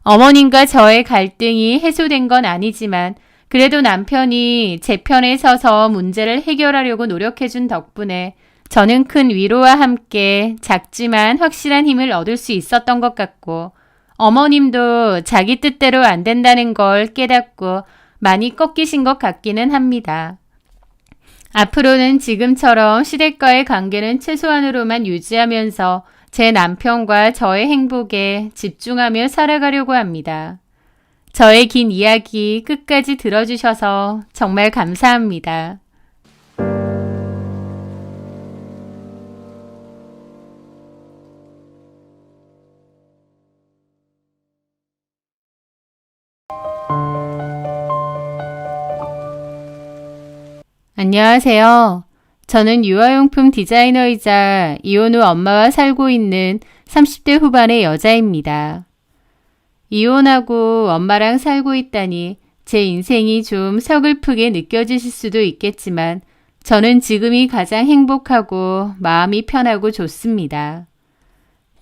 어머님과 저의 갈등이 해소된 건 아니지만 그래도 남편이 제 편에 서서 문제를 해결하려고 노력해준 덕분에 저는 큰 위로와 함께 작지만 확실한 힘을 얻을 수 있었던 것 같고 어머님도 자기 뜻대로 안 된다는 걸 깨닫고 많이 꺾이신 것 같기는 합니다. 앞으로는 지금처럼 시댁과의 관계는 최소한으로만 유지하면서 제 남편과 저의 행복에 집중하며 살아가려고 합니다. 저의 긴 이야기 끝까지 들어주셔서 정말 감사합니다. 안녕하세요. 저는 유아용품 디자이너이자 이혼 후 엄마와 살고 있는 30대 후반의 여자입니다. 이혼하고 엄마랑 살고 있다니 제 인생이 좀 서글프게 느껴지실 수도 있겠지만 저는 지금이 가장 행복하고 마음이 편하고 좋습니다.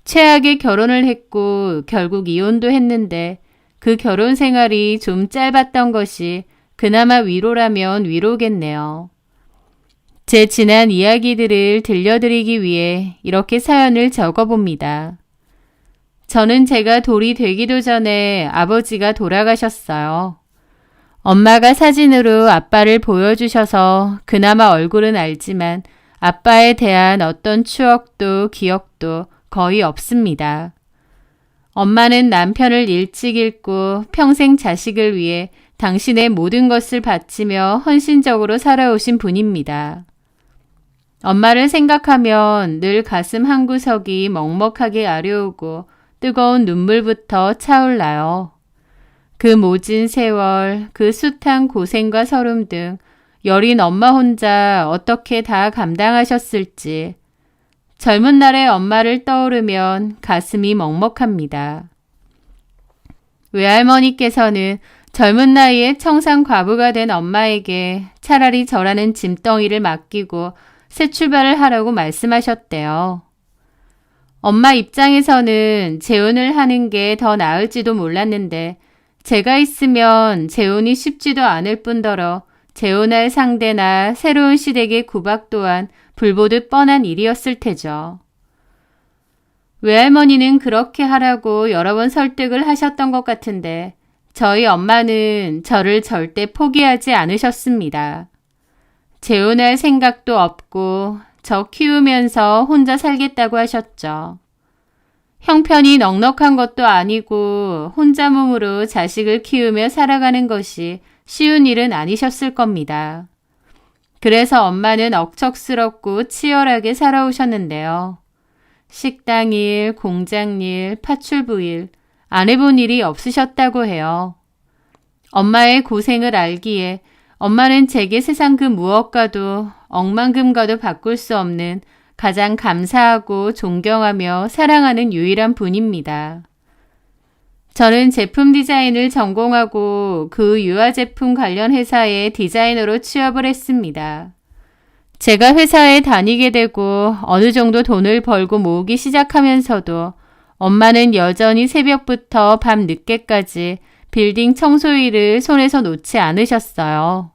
최악의 결혼을 했고 결국 이혼도 했는데 그 결혼 생활이 좀 짧았던 것이 그나마 위로라면 위로겠네요. 제 지난 이야기들을 들려드리기 위해 이렇게 사연을 적어봅니다. 저는 제가 돌이 되기도 전에 아버지가 돌아가셨어요. 엄마가 사진으로 아빠를 보여주셔서 그나마 얼굴은 알지만 아빠에 대한 어떤 추억도 기억도 거의 없습니다. 엄마는 남편을 일찍 잃고 평생 자식을 위해 당신의 모든 것을 바치며 헌신적으로 살아오신 분입니다. 엄마를 생각하면 늘 가슴 한구석이 먹먹하게 아려오고 뜨거운 눈물부터 차올라요. 그 모진 세월, 그 숱한 고생과 서름 등 여린 엄마 혼자 어떻게 다 감당하셨을지 젊은 날의 엄마를 떠오르면 가슴이 먹먹합니다. 외할머니께서는 젊은 나이에 청산 과부가 된 엄마에게 차라리 저라는 짐덩이를 맡기고 새 출발을 하라고 말씀하셨대요. 엄마 입장에서는 재혼을 하는 게 더 나을지도 몰랐는데 제가 있으면 재혼이 쉽지도 않을 뿐더러 재혼할 상대나 새로운 시댁의 구박 또한 불보듯 뻔한 일이었을 테죠. 외할머니는 그렇게 하라고 여러 번 설득을 하셨던 것 같은데 저희 엄마는 저를 절대 포기하지 않으셨습니다. 재혼할 생각도 없고 저 키우면서 혼자 살겠다고 하셨죠. 형편이 넉넉한 것도 아니고 혼자 몸으로 자식을 키우며 살아가는 것이 쉬운 일은 아니셨을 겁니다. 그래서 엄마는 억척스럽고 치열하게 살아오셨는데요. 식당일, 공장일, 파출부일, 안 해본 일이 없으셨다고 해요. 엄마의 고생을 알기에 엄마는 제게 세상 그 무엇과도 억만금과도 바꿀 수 없는 가장 감사하고 존경하며 사랑하는 유일한 분입니다. 저는 제품 디자인을 전공하고 그 유아제품 관련 회사에 디자이너로 취업을 했습니다. 제가 회사에 다니게 되고 어느 정도 돈을 벌고 모으기 시작하면서도 엄마는 여전히 새벽부터 밤 늦게까지 빌딩 청소 일을 손에서 놓지 않으셨어요.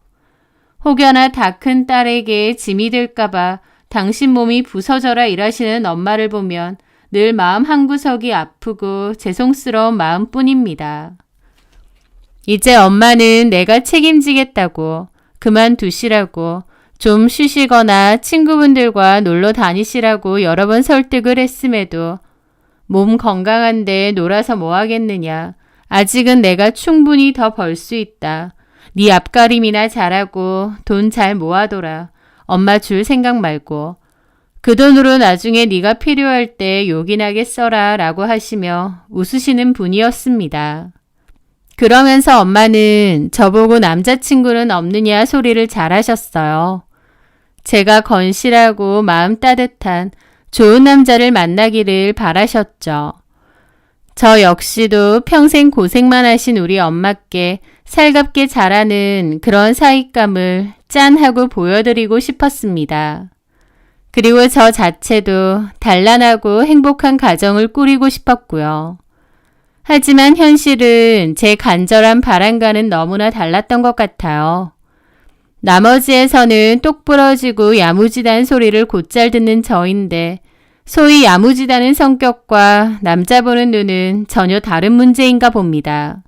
혹여나 다 큰 딸에게 짐이 될까봐 당신 몸이 부서져라 일하시는 엄마를 보면 늘 마음 한구석이 아프고 죄송스러운 마음뿐입니다. 이제 엄마는 내가 책임지겠다고, 그만두시라고, 좀 쉬시거나 친구분들과 놀러 다니시라고 여러 번 설득을 했음에도 몸 건강한데 놀아서 뭐 하겠느냐. 아직은 내가 충분히 더 벌 수 있다. 네 앞가림이나 잘하고 돈 잘 모아둬라. 엄마 줄 생각 말고. 그 돈으로 나중에 네가 필요할 때 요긴하게 써라 라고 하시며 웃으시는 분이었습니다. 그러면서 엄마는 저보고 남자친구는 없느냐 소리를 잘하셨어요. 제가 건실하고 마음 따뜻한 좋은 남자를 만나기를 바라셨죠. 저 역시도 평생 고생만 하신 우리 엄마께 살갑게 자라는 그런 사윗감을 짠하고 보여드리고 싶었습니다. 그리고 저 자체도 단란하고 행복한 가정을 꾸리고 싶었고요. 하지만 현실은 제 간절한 바람과는 너무나 달랐던 것 같아요. 나머지에서는 똑부러지고 야무지단 소리를 곧잘 듣는 저인데 소위 야무지다는 성격과 남자 보는 눈은 전혀 다른 문제인가 봅니다.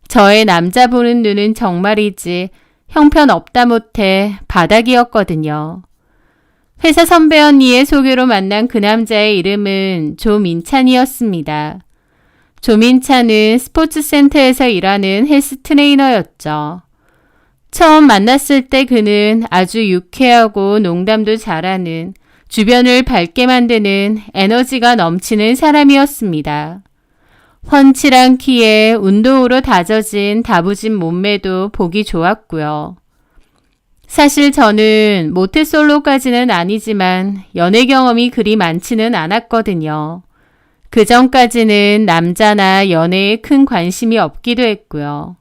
저의 남자 보는 눈은 정말이지 형편없다 못해 바닥이었거든요. 회사 선배 언니의 소개로 만난 그 남자의 이름은 조민찬이었습니다. 조민찬은 스포츠센터에서 일하는 헬스 트레이너였죠. 처음 만났을 때 그는 아주 유쾌하고 농담도 잘하는 주변을 밝게 만드는 에너지가 넘치는 사람이었습니다. 훤칠한 키에 운동으로 다져진 다부진 몸매도 보기 좋았고요. 사실 저는 모태솔로까지는 아니지만 연애 경험이 그리 많지는 않았거든요. 그 전까지는 남자나 연애에 큰 관심이 없기도 했고요.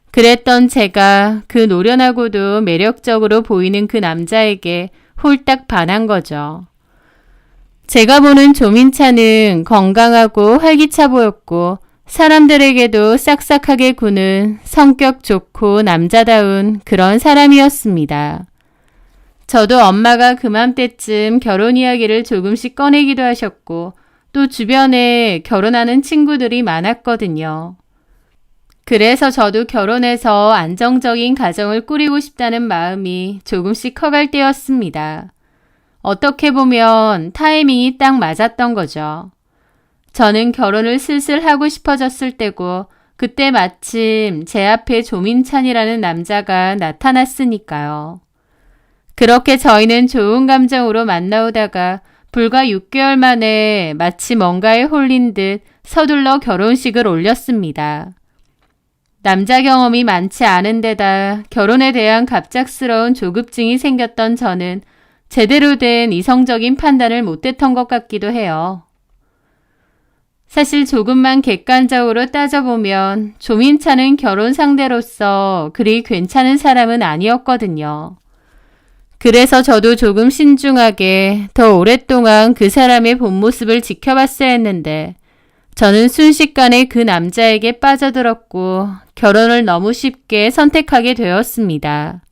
그랬던 제가 그 노련하고도 매력적으로 보이는 그 남자에게 홀딱 반한 거죠. 제가 보는 조민찬은 건강하고 활기차 보였고 사람들에게도 싹싹하게 구는 성격 좋고 남자다운 그런 사람이었습니다. 저도 엄마가 그맘때쯤 결혼 이야기를 조금씩 꺼내기도 하셨고 또 주변에 결혼하는 친구들이 많았거든요. 그래서 저도 결혼해서 안정적인 가정을 꾸리고 싶다는 마음이 조금씩 커갈 때였습니다. 어떻게 보면 타이밍이 딱 맞았던 거죠. 저는 결혼을 슬슬 하고 싶어졌을 때고 그때 마침 제 앞에 조민찬이라는 남자가 나타났으니까요. 그렇게 저희는 좋은 감정으로 만나오다가 불과 6개월 만에 마치 뭔가에 홀린 듯 서둘러 결혼식을 올렸습니다. 남자 경험이 많지 않은 데다 결혼에 대한 갑작스러운 조급증이 생겼던 저는 제대로 된 이성적인 판단을 못했던 것 같기도 해요. 사실 조금만 객관적으로 따져보면 조민찬은 결혼 상대로서 그리 괜찮은 사람은 아니었거든요. 그래서 저도 조금 신중하게 더 오랫동안 그 사람의 본 모습을 지켜봤어야 했는데 저는 순식간에 그 남자에게 빠져들었고 결혼을 너무 쉽게 선택하게 되었습니다.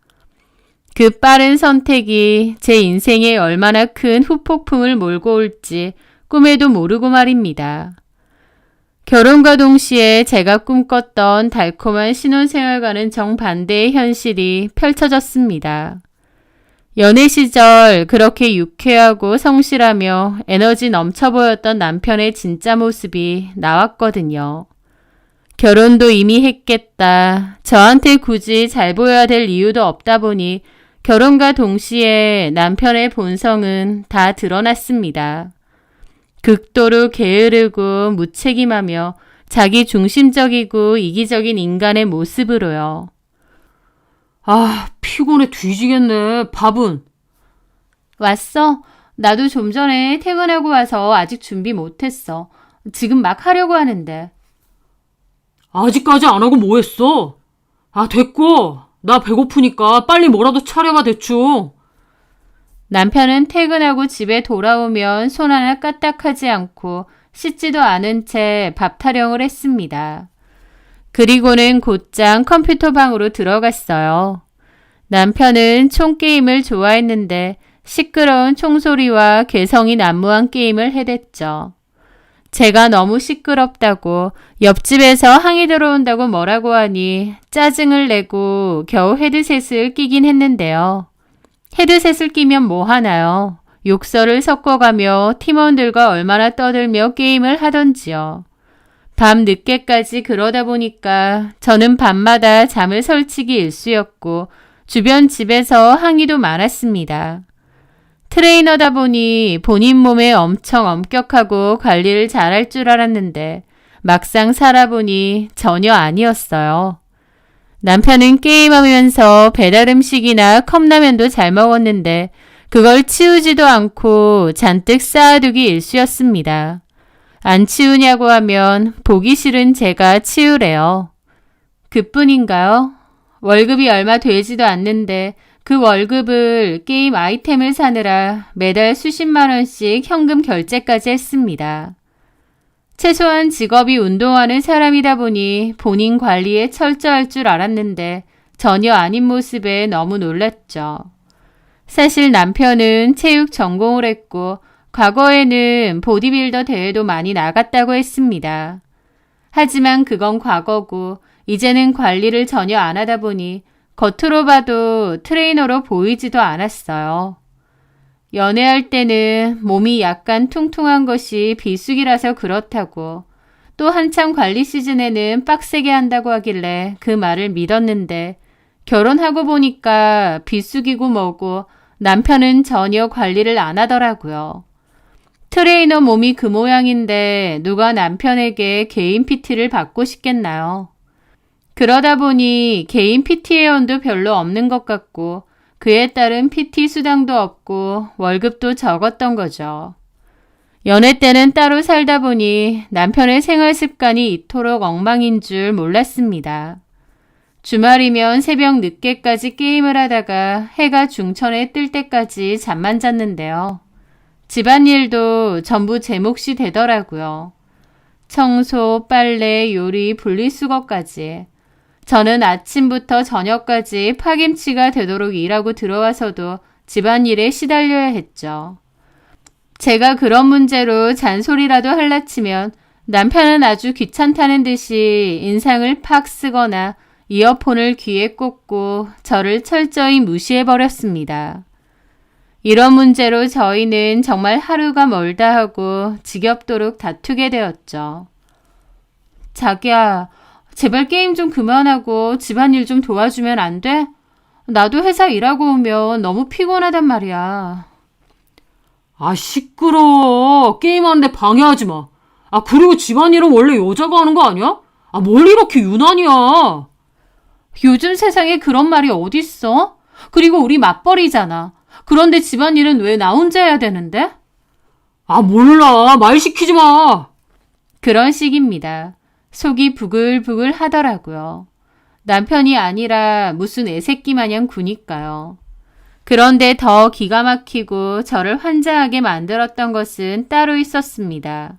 그 빠른 선택이 제 인생에 얼마나 큰 후폭풍을 몰고 올지 꿈에도 모르고 말입니다. 결혼과 동시에 제가 꿈꿨던 달콤한 신혼생활과는 정반대의 현실이 펼쳐졌습니다. 연애 시절 그렇게 유쾌하고 성실하며 에너지 넘쳐 보였던 남편의 진짜 모습이 나왔거든요. 결혼도 이미 했겠다. 저한테 굳이 잘 보여야 될 이유도 없다 보니 결혼과 동시에 남편의 본성은 다 드러났습니다. 극도로 게으르고 무책임하며 자기 중심적이고 이기적인 인간의 모습으로요. 아, 피곤해 뒤지겠네. 밥은? 왔어? 나도 좀 전에 퇴근하고 와서 아직 준비 못했어. 지금 막 하려고 하는데. 아직까지 안 하고 뭐 했어? 아, 됐고. 나 배고프니까 빨리 뭐라도 차려봐, 대충. 남편은 퇴근하고 집에 돌아오면 손 하나 까딱하지 않고 씻지도 않은 채 밥 타령을 했습니다. 그리고는 곧장 컴퓨터 방으로 들어갔어요. 남편은 총게임을 좋아했는데 시끄러운 총소리와 개성이 난무한 게임을 해댔죠. 제가 너무 시끄럽다고 옆집에서 항의 들어온다고 뭐라고 하니 짜증을 내고 겨우 헤드셋을 끼긴 했는데요. 헤드셋을 끼면 뭐 하나요? 욕설을 섞어가며 팀원들과 얼마나 떠들며 게임을 하던지요. 밤 늦게까지 그러다 보니까 저는 밤마다 잠을 설치기 일쑤였고 주변 집에서 항의도 많았습니다. 트레이너다 보니 본인 몸에 엄청 엄격하고 관리를 잘할 줄 알았는데 막상 살아보니 전혀 아니었어요. 남편은 게임하면서 배달 음식이나 컵라면도 잘 먹었는데 그걸 치우지도 않고 잔뜩 쌓아두기 일쑤였습니다. 안 치우냐고 하면 보기 싫은 제가 치우래요. 그뿐인가요? 월급이 얼마 되지도 않는데 그 월급을 게임 아이템을 사느라 매달 수십만 원씩 현금 결제까지 했습니다. 최소한 직업이 운동하는 사람이다 보니 본인 관리에 철저할 줄 알았는데 전혀 아닌 모습에 너무 놀랐죠. 사실 남편은 체육 전공을 했고 과거에는 보디빌더 대회도 많이 나갔다고 했습니다. 하지만 그건 과거고 이제는 관리를 전혀 안 하다 보니 겉으로 봐도 트레이너로 보이지도 않았어요. 연애할 때는 몸이 약간 퉁퉁한 것이 비수기라서 그렇다고 또 한참 관리 시즌에는 빡세게 한다고 하길래 그 말을 믿었는데 결혼하고 보니까 비수기고 뭐고 남편은 전혀 관리를 안 하더라고요. 트레이너 몸이 그 모양인데 누가 남편에게 개인 PT를 받고 싶겠나요? 그러다 보니 개인 PT 회원도 별로 없는 것 같고 그에 따른 PT 수당도 없고 월급도 적었던 거죠. 연애 때는 따로 살다 보니 남편의 생활 습관이 이토록 엉망인 줄 몰랐습니다. 주말이면 새벽 늦게까지 게임을 하다가 해가 중천에 뜰 때까지 잠만 잤는데요. 집안일도 전부 제 몫이 되더라고요. 청소, 빨래, 요리, 분리수거까지. 저는 아침부터 저녁까지 파김치가 되도록 일하고 들어와서도 집안일에 시달려야 했죠. 제가 그런 문제로 잔소리라도 할라치면 남편은 아주 귀찮다는 듯이 인상을 팍 쓰거나 이어폰을 귀에 꽂고 저를 철저히 무시해버렸습니다. 이런 문제로 저희는 정말 하루가 멀다 하고 지겹도록 다투게 되었죠. 자기야, 제발 게임 좀 그만하고 집안일 좀 도와주면 안 돼? 나도 회사 일하고 오면 너무 피곤하단 말이야. 아, 시끄러워. 게임하는데 방해하지 마. 아, 그리고 집안일은 원래 여자가 하는 거 아니야? 아, 뭘 이렇게 유난이야. 요즘 세상에 그런 말이 어딨어? 그리고 우리 맞벌이잖아. 그런데 집안일은 왜 나 혼자 해야 되는데? 아, 몰라. 말 시키지 마. 그런 식입니다. 속이 부글부글 하더라고요. 남편이 아니라 무슨 애새끼 마냥 구니까요. 그런데 더 기가 막히고 저를 환장하게 만들었던 것은 따로 있었습니다.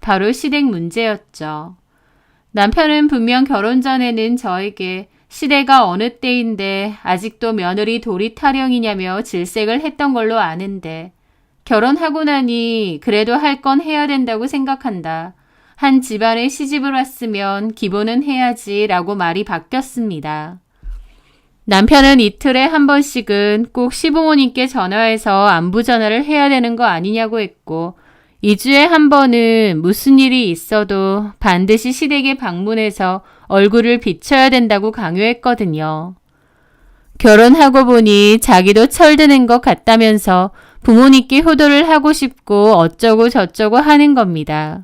바로 시댁 문제였죠. 남편은 분명 결혼 전에는 저에게 시대가 어느 때인데 아직도 며느리 도리 타령이냐며 질색을 했던 걸로 아는데 결혼하고 나니 그래도 할 건 해야 된다고 생각한다. 한 집안에 시집을 왔으면 기본은 해야지 라고 말이 바뀌었습니다. 남편은 이틀에 한 번씩은 꼭 시부모님께 전화해서 안부 전화를 해야 되는 거 아니냐고 했고 2주에 한 번은 무슨 일이 있어도 반드시 시댁에 방문해서 얼굴을 비춰야 된다고 강요했거든요. 결혼하고 보니 자기도 철드는 것 같다면서 부모님께 효도를 하고 싶고 어쩌고 저쩌고 하는 겁니다.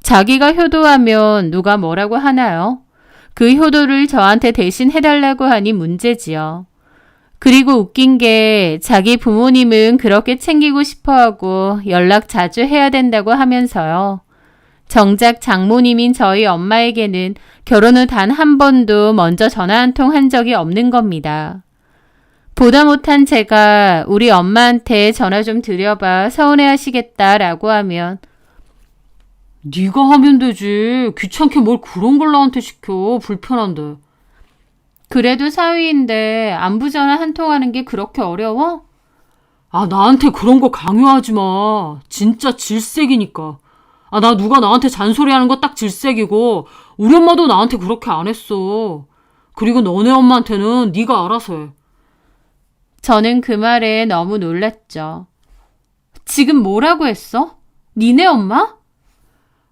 자기가 효도하면 누가 뭐라고 하나요? 그 효도를 저한테 대신 해달라고 하니 문제지요. 그리고 웃긴 게 자기 부모님은 그렇게 챙기고 싶어하고 연락 자주 해야 된다고 하면서요. 정작 장모님인 저희 엄마에게는 결혼 후 단 한 번도 먼저 전화 한 통 한 적이 없는 겁니다. 보다 못한 제가 우리 엄마한테 전화 좀 드려봐 서운해하시겠다라고 하면 네가 하면 되지. 귀찮게 뭘 그런 걸 나한테 시켜. 불편한데. 그래도 사위인데 안부 전화 한 통 하는 게 그렇게 어려워? 아, 나한테 그런 거 강요하지 마. 진짜 질색이니까. 아, 나 누가 나한테 잔소리하는 거 딱 질색이고 우리 엄마도 나한테 그렇게 안 했어. 그리고 너네 엄마한테는 네가 알아서 해. 저는 그 말에 너무 놀랐죠. 지금 뭐라고 했어? 니네 엄마?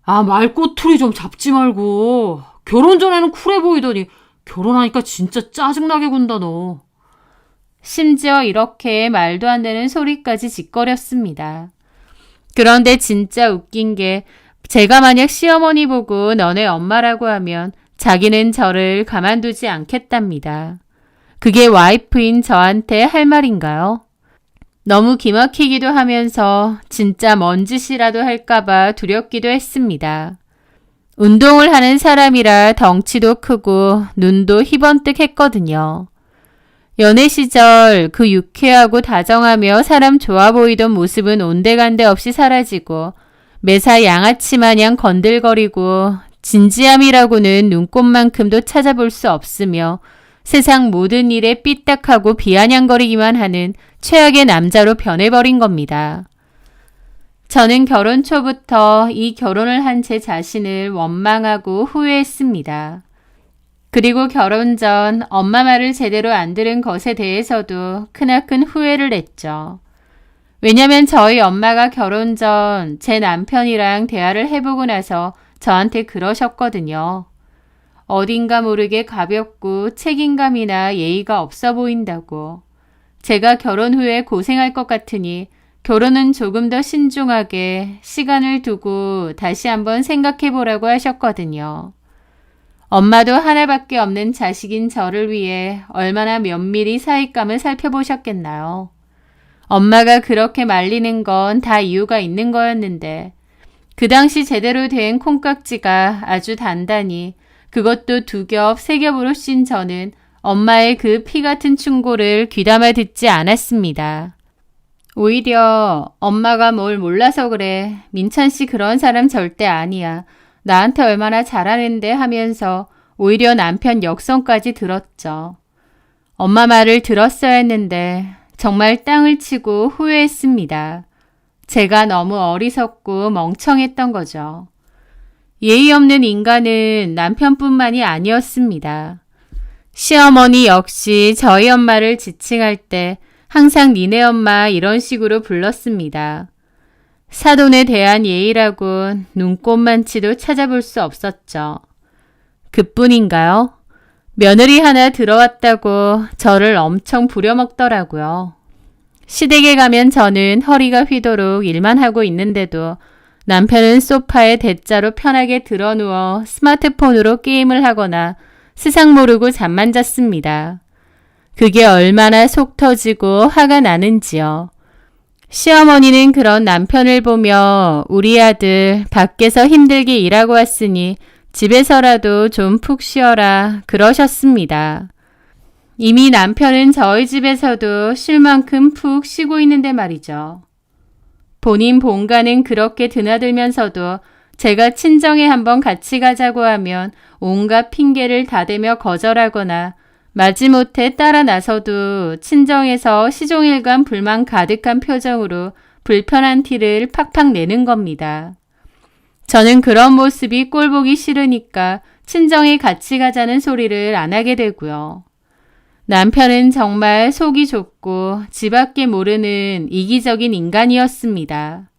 아, 말꼬투리 좀 잡지 말고. 결혼 전에는 쿨해 보이더니 결혼하니까 진짜 짜증나게 군다 너. 심지어 이렇게 말도 안 되는 소리까지 짓거렸습니다. 그런데 진짜 웃긴 게 제가 만약 시어머니 보고 너네 엄마라고 하면 자기는 저를 가만두지 않겠답니다. 그게 와이프인 저한테 할 말인가요? 너무 기막히기도 하면서 진짜 뭔 짓이라도 할까봐 두렵기도 했습니다. 운동을 하는 사람이라 덩치도 크고 눈도 희번뜩했거든요. 연애 시절 그 유쾌하고 다정하며 사람 좋아 보이던 모습은 온데간데 없이 사라지고 매사 양아치 마냥 건들거리고 진지함이라고는 눈꽃만큼도 찾아볼 수 없으며 세상 모든 일에 삐딱하고 비아냥거리기만 하는 최악의 남자로 변해버린 겁니다. 저는 결혼 초부터 이 결혼을 한 제 자신을 원망하고 후회했습니다. 그리고 결혼 전 엄마 말을 제대로 안 들은 것에 대해서도 크나큰 후회를 했죠. 왜냐면 저희 엄마가 결혼 전 제 남편이랑 대화를 해보고 나서 저한테 그러셨거든요. 어딘가 모르게 가볍고 책임감이나 예의가 없어 보인다고. 제가 결혼 후에 고생할 것 같으니 결혼은 조금 더 신중하게 시간을 두고 다시 한번 생각해 보라고 하셨거든요. 엄마도 하나밖에 없는 자식인 저를 위해 얼마나 면밀히 사윗감을 살펴보셨겠나요. 엄마가 그렇게 말리는 건 다 이유가 있는 거였는데 그 당시 제대로 된 콩깍지가 아주 단단히 그것도 2겹, 3겹으로 씬 저는 엄마의 그 피 같은 충고를 귀담아 듣지 않았습니다. 오히려 엄마가 뭘 몰라서 그래. 민찬 씨 그런 사람 절대 아니야. 나한테 얼마나 잘하는데 하면서 오히려 남편 역성까지 들었죠. 엄마 말을 들었어야 했는데 정말 땅을 치고 후회했습니다. 제가 너무 어리석고 멍청했던 거죠. 예의 없는 인간은 남편뿐만이 아니었습니다. 시어머니 역시 저희 엄마를 지칭할 때 항상 니네 엄마 이런 식으로 불렀습니다. 사돈에 대한 예의라곤 눈꽃만치도 찾아볼 수 없었죠. 그뿐인가요? 며느리 하나 들어왔다고 저를 엄청 부려먹더라고요. 시댁에 가면 저는 허리가 휘도록 일만 하고 있는데도 남편은 소파에 대자로 편하게 드러누워 스마트폰으로 게임을 하거나 세상 모르고 잠만 잤습니다. 그게 얼마나 속 터지고 화가 나는지요. 시어머니는 그런 남편을 보며 우리 아들 밖에서 힘들게 일하고 왔으니 집에서라도 좀 푹 쉬어라 그러셨습니다. 이미 남편은 저희 집에서도 쉴 만큼 푹 쉬고 있는데 말이죠. 본인 본가는 그렇게 드나들면서도 제가 친정에 한번 같이 가자고 하면 온갖 핑계를 다대며 거절하거나 마지못해 따라 나서도 친정에서 시종일관 불만 가득한 표정으로 불편한 티를 팍팍 내는 겁니다. 저는 그런 모습이 꼴보기 싫으니까 친정에 같이 가자는 소리를 안 하게 되고요. 남편은 정말 속이 좁고 지 밖에 모르는 이기적인 인간이었습니다.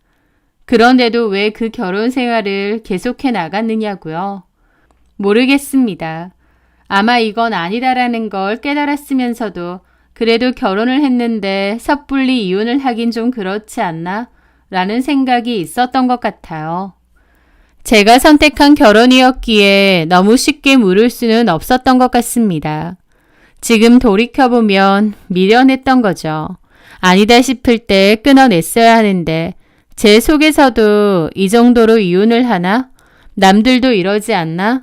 그런데도 왜 그 결혼 생활을 계속해 나갔느냐고요? 모르겠습니다. 아마 이건 아니다라는 걸 깨달았으면서도 그래도 결혼을 했는데 섣불리 이혼을 하긴 좀 그렇지 않나? 라는 생각이 있었던 것 같아요. 제가 선택한 결혼이었기에 너무 쉽게 물을 수는 없었던 것 같습니다. 지금 돌이켜보면 미련했던 거죠. 아니다 싶을 때 끊어냈어야 하는데 제 속에서도 이 정도로 이혼을 하나? 남들도 이러지 않나?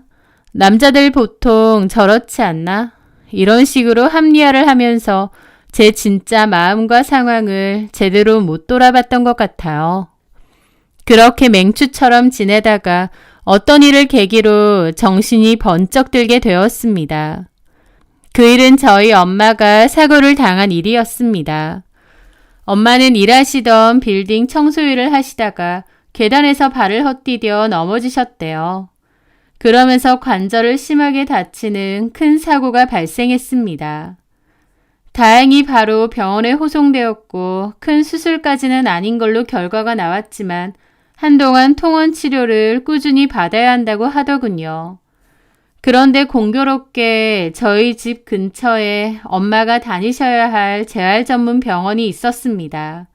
남자들 보통 저렇지 않나? 이런 식으로 합리화를 하면서 제 진짜 마음과 상황을 제대로 못 돌아봤던 것 같아요. 그렇게 맹추처럼 지내다가 어떤 일을 계기로 정신이 번쩍 들게 되었습니다. 그 일은 저희 엄마가 사고를 당한 일이었습니다. 엄마는 일하시던 빌딩 청소 일을 하시다가 계단에서 발을 헛디뎌 넘어지셨대요. 그러면서 관절을 심하게 다치는 큰 사고가 발생했습니다. 다행히 바로 병원에 호송되었고 큰 수술까지는 아닌 걸로 결과가 나왔지만 한동안 통원 치료를 꾸준히 받아야 한다고 하더군요. 그런데 공교롭게 저희 집 근처에 엄마가 다니셔야 할 재활 전문 병원이 있었습니다.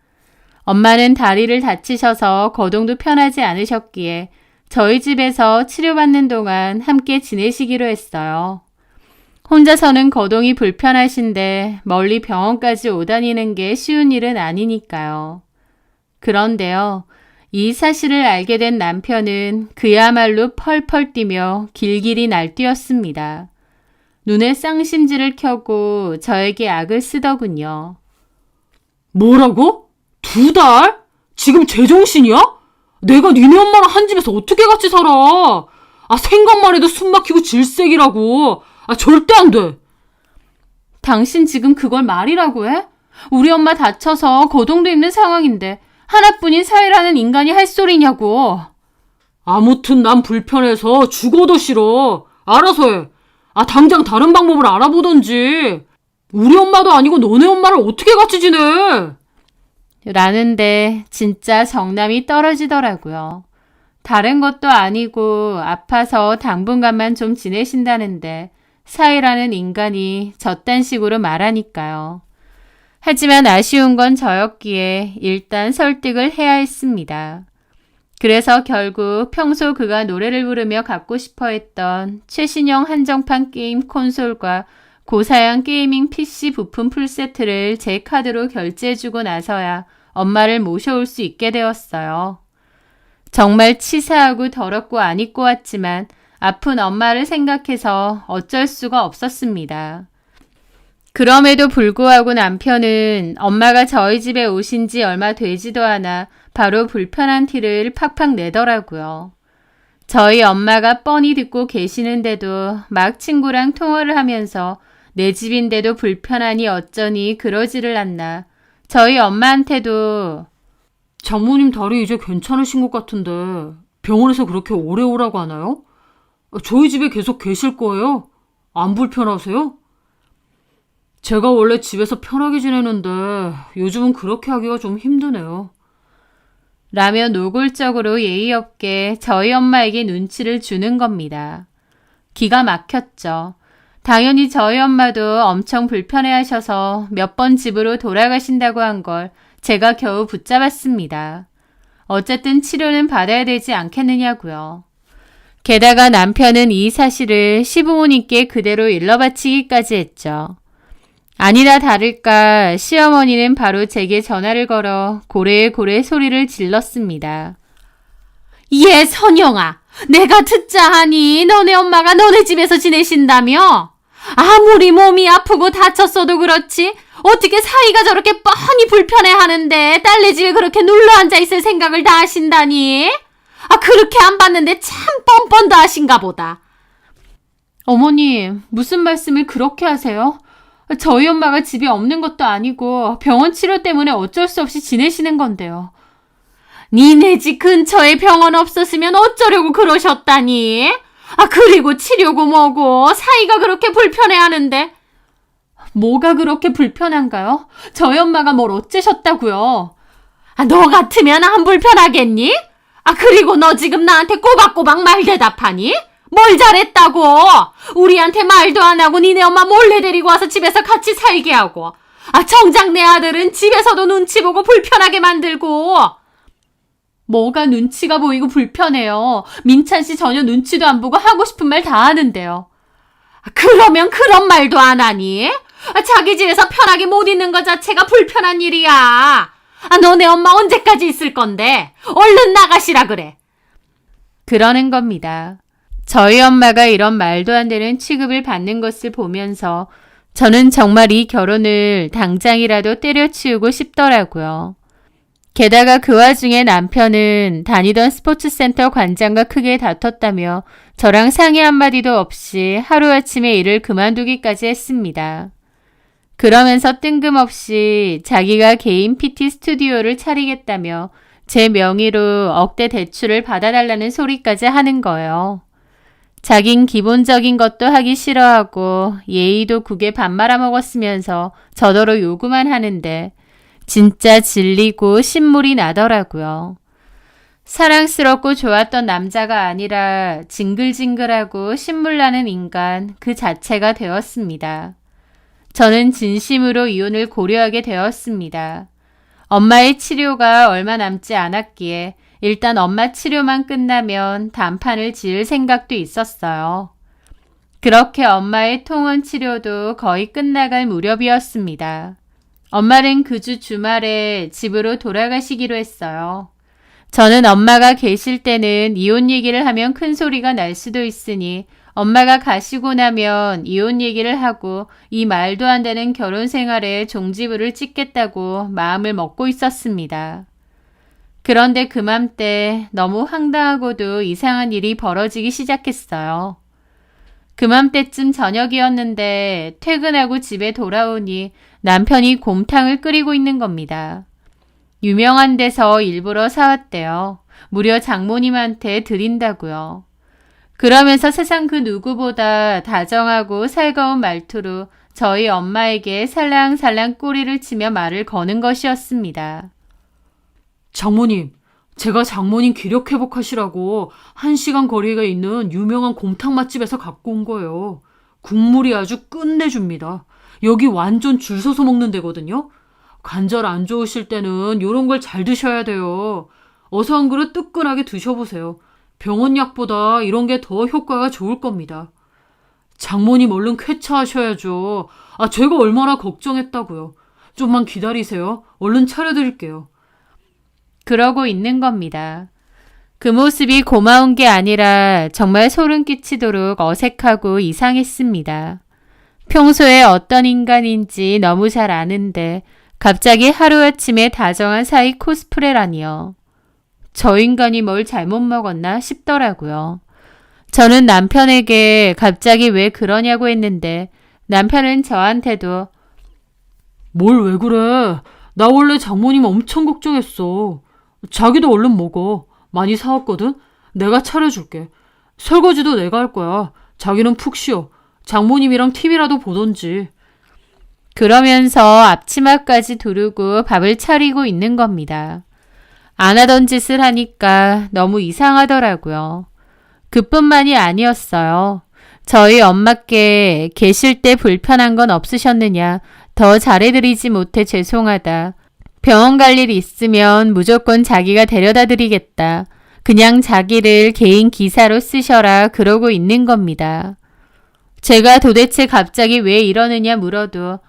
엄마는 다리를 다치셔서 거동도 편하지 않으셨기에 저희 집에서 치료받는 동안 함께 지내시기로 했어요. 혼자서는 거동이 불편하신데 멀리 병원까지 오다니는 게 쉬운 일은 아니니까요. 그런데요. 이 사실을 알게 된 남편은 그야말로 펄펄 뛰며 길길이 날뛰었습니다. 눈에 쌍심지를 켜고 저에게 악을 쓰더군요. 뭐라고? 2달? 지금 제정신이야? 내가 니네 엄마랑 한 집에서 어떻게 같이 살아? 생각만 해도 숨 막히고 질색이라고. 절대 안 돼. 당신 지금 그걸 말이라고 해? 우리 엄마 다쳐서 거동도 있는 상황인데 하나뿐인 사위라는 인간이 할 소리냐고. 아무튼 난 불편해서 죽어도 싫어. 알아서 해. 당장 다른 방법을 알아보던지. 우리 엄마도 아니고 너네 엄마를 어떻게 같이 지내? 라는데 진짜 정남이 떨어지더라고요. 다른 것도 아니고 아파서 당분간만 좀 지내신다는데 사위라는 인간이 저딴 식으로 말하니까요. 하지만 아쉬운 건 저였기에 일단 설득을 해야 했습니다. 그래서 결국 평소 그가 노래를 부르며 갖고 싶어 했던 최신형 한정판 게임 콘솔과 고사양 게이밍 PC 부품 풀세트를 제 카드로 결제해주고 나서야 엄마를 모셔올 수 있게 되었어요. 정말 치사하고 더럽고 안 입고 왔지만 아픈 엄마를 생각해서 어쩔 수가 없었습니다. 그럼에도 불구하고 남편은 엄마가 저희 집에 오신 지 얼마 되지도 않아 바로 불편한 티를 팍팍 내더라고요. 저희 엄마가 뻔히 듣고 계시는데도 막 친구랑 통화를 하면서 내 집인데도 불편하니 어쩌니 그러지를 않나. 저희 엄마한테도 장모님 다리 이제 괜찮으신 것 같은데 병원에서 그렇게 오래 오라고 하나요? 저희 집에 계속 계실 거예요? 안 불편하세요? 제가 원래 집에서 편하게 지내는데 요즘은 그렇게 하기가 좀 힘드네요. 라며 노골적으로 예의 없게 저희 엄마에게 눈치를 주는 겁니다. 기가 막혔죠. 당연히 저희 엄마도 엄청 불편해하셔서 몇 번 집으로 돌아가신다고 한 걸 제가 겨우 붙잡았습니다. 어쨌든 치료는 받아야 되지 않겠느냐고요. 게다가 남편은 이 사실을 시부모님께 그대로 일러바치기까지 했죠. 아니나 다를까 시어머니는 바로 제게 전화를 걸어 고래고래 소리를 질렀습니다. 예, 선영아. 내가 듣자 하니 너네 엄마가 너네 집에서 지내신다며? 아무리 몸이 아프고 다쳤어도 그렇지 어떻게 사이가 저렇게 뻔히 불편해하는데 딸네 집에 그렇게 눌러앉아 있을 생각을 다 하신다니? 그렇게 안 봤는데 참 뻔뻔도 하신가 보다. 어머님, 무슨 말씀을 그렇게 하세요? 저희 엄마가 집에 없는 것도 아니고 병원 치료 때문에 어쩔 수 없이 지내시는 건데요. 니네 집 근처에 병원 없었으면 어쩌려고 그러셨다니? 그리고 치료고 뭐고 사이가 그렇게 불편해하는데. 뭐가 그렇게 불편한가요? 저희 엄마가 뭘 어째셨다고요? 너 같으면 안 불편하겠니? 그리고 너 지금 나한테 꼬박꼬박 말 대답하니? 뭘 잘했다고? 우리한테 말도 안 하고 니네 엄마 몰래 데리고 와서 집에서 같이 살게 하고. 정작 내 아들은 집에서도 눈치 보고 불편하게 만들고. 뭐가 눈치가 보이고 불편해요. 민찬 씨 전혀 눈치도 안 보고 하고 싶은 말 다 하는데요. 그러면 그런 말도 안 하니? 자기 집에서 편하게 못 있는 것 자체가 불편한 일이야. 너네 엄마 언제까지 있을 건데? 얼른 나가시라 그래. 그러는 겁니다. 저희 엄마가 이런 말도 안 되는 취급을 받는 것을 보면서 저는 정말 이 결혼을 당장이라도 때려치우고 싶더라고요. 게다가 그 와중에 남편은 다니던 스포츠센터 관장과 크게 다퉜다며 저랑 상의 한마디도 없이 하루아침에 일을 그만두기까지 했습니다. 그러면서 뜬금없이 자기가 개인 PT 스튜디오를 차리겠다며 제 명의로 억대 대출을 받아달라는 소리까지 하는 거예요. 자긴 기본적인 것도 하기 싫어하고 예의도 국에 밥 말아먹었으면서 저더러 요구만 하는데 진짜 질리고 신물이 나더라고요. 사랑스럽고 좋았던 남자가 아니라 징글징글하고 신물나는 인간 그 자체가 되었습니다. 저는 진심으로 이혼을 고려하게 되었습니다. 엄마의 치료가 얼마 남지 않았기에 일단 엄마 치료만 끝나면 단판을 지을 생각도 있었어요. 그렇게 엄마의 통원 치료도 거의 끝나갈 무렵이었습니다. 엄마는 그 주 주말에 집으로 돌아가시기로 했어요. 저는 엄마가 계실 때는 이혼 얘기를 하면 큰 소리가 날 수도 있으니 엄마가 가시고 나면 이혼 얘기를 하고 이 말도 안 되는 결혼 생활에 종지부를 찍겠다고 마음을 먹고 있었습니다. 그런데 그맘때 너무 황당하고도 이상한 일이 벌어지기 시작했어요. 그맘때쯤 저녁이었는데 퇴근하고 집에 돌아오니 남편이 곰탕을 끓이고 있는 겁니다. 유명한 데서 일부러 사왔대요. 무려 장모님한테 드린다고요. 그러면서 세상 그 누구보다 다정하고 살가운 말투로 저희 엄마에게 살랑살랑 꼬리를 치며 말을 거는 것이었습니다. 장모님, 제가 장모님 기력 회복하시라고 1시간 거리에 있는 유명한 곰탕 맛집에서 갖고 온 거예요. 국물이 아주 끝내줍니다. 여기 완전 줄 서서 먹는 데거든요. 관절 안 좋으실 때는 이런 걸 잘 드셔야 돼요. 어서 한 그릇 뜨끈하게 드셔보세요. 병원 약보다 이런 게 더 효과가 좋을 겁니다. 장모님 얼른 쾌차하셔야죠. 제가 얼마나 걱정했다고요. 좀만 기다리세요. 얼른 차려드릴게요. 그러고 있는 겁니다. 그 모습이 고마운 게 아니라 정말 소름 끼치도록 어색하고 이상했습니다. 평소에 어떤 인간인지 너무 잘 아는데 갑자기 하루아침에 다정한 사이 코스프레라니요. 저 인간이 뭘 잘못 먹었나 싶더라고요. 저는 남편에게 갑자기 왜 그러냐고 했는데 남편은 저한테도 뭘 왜 그래? 나 원래 장모님 엄청 걱정했어. 자기도 얼른 먹어. 많이 사왔거든? 내가 차려줄게. 설거지도 내가 할 거야. 자기는 푹 쉬어. 장모님이랑 TV라도 보던지. 그러면서 앞치마까지 두르고 밥을 차리고 있는 겁니다. 안 하던 짓을 하니까 너무 이상하더라고요. 그뿐만이 아니었어요. 저희 엄마께 계실 때 불편한 건 없으셨느냐, 더 잘해드리지 못해 죄송하다. 병원 갈 일 있으면 무조건 자기가 데려다 드리겠다. 그냥 자기를 개인 기사로 쓰셔라 그러고 있는 겁니다. 제가 도대체 갑자기 왜 이러느냐 물어도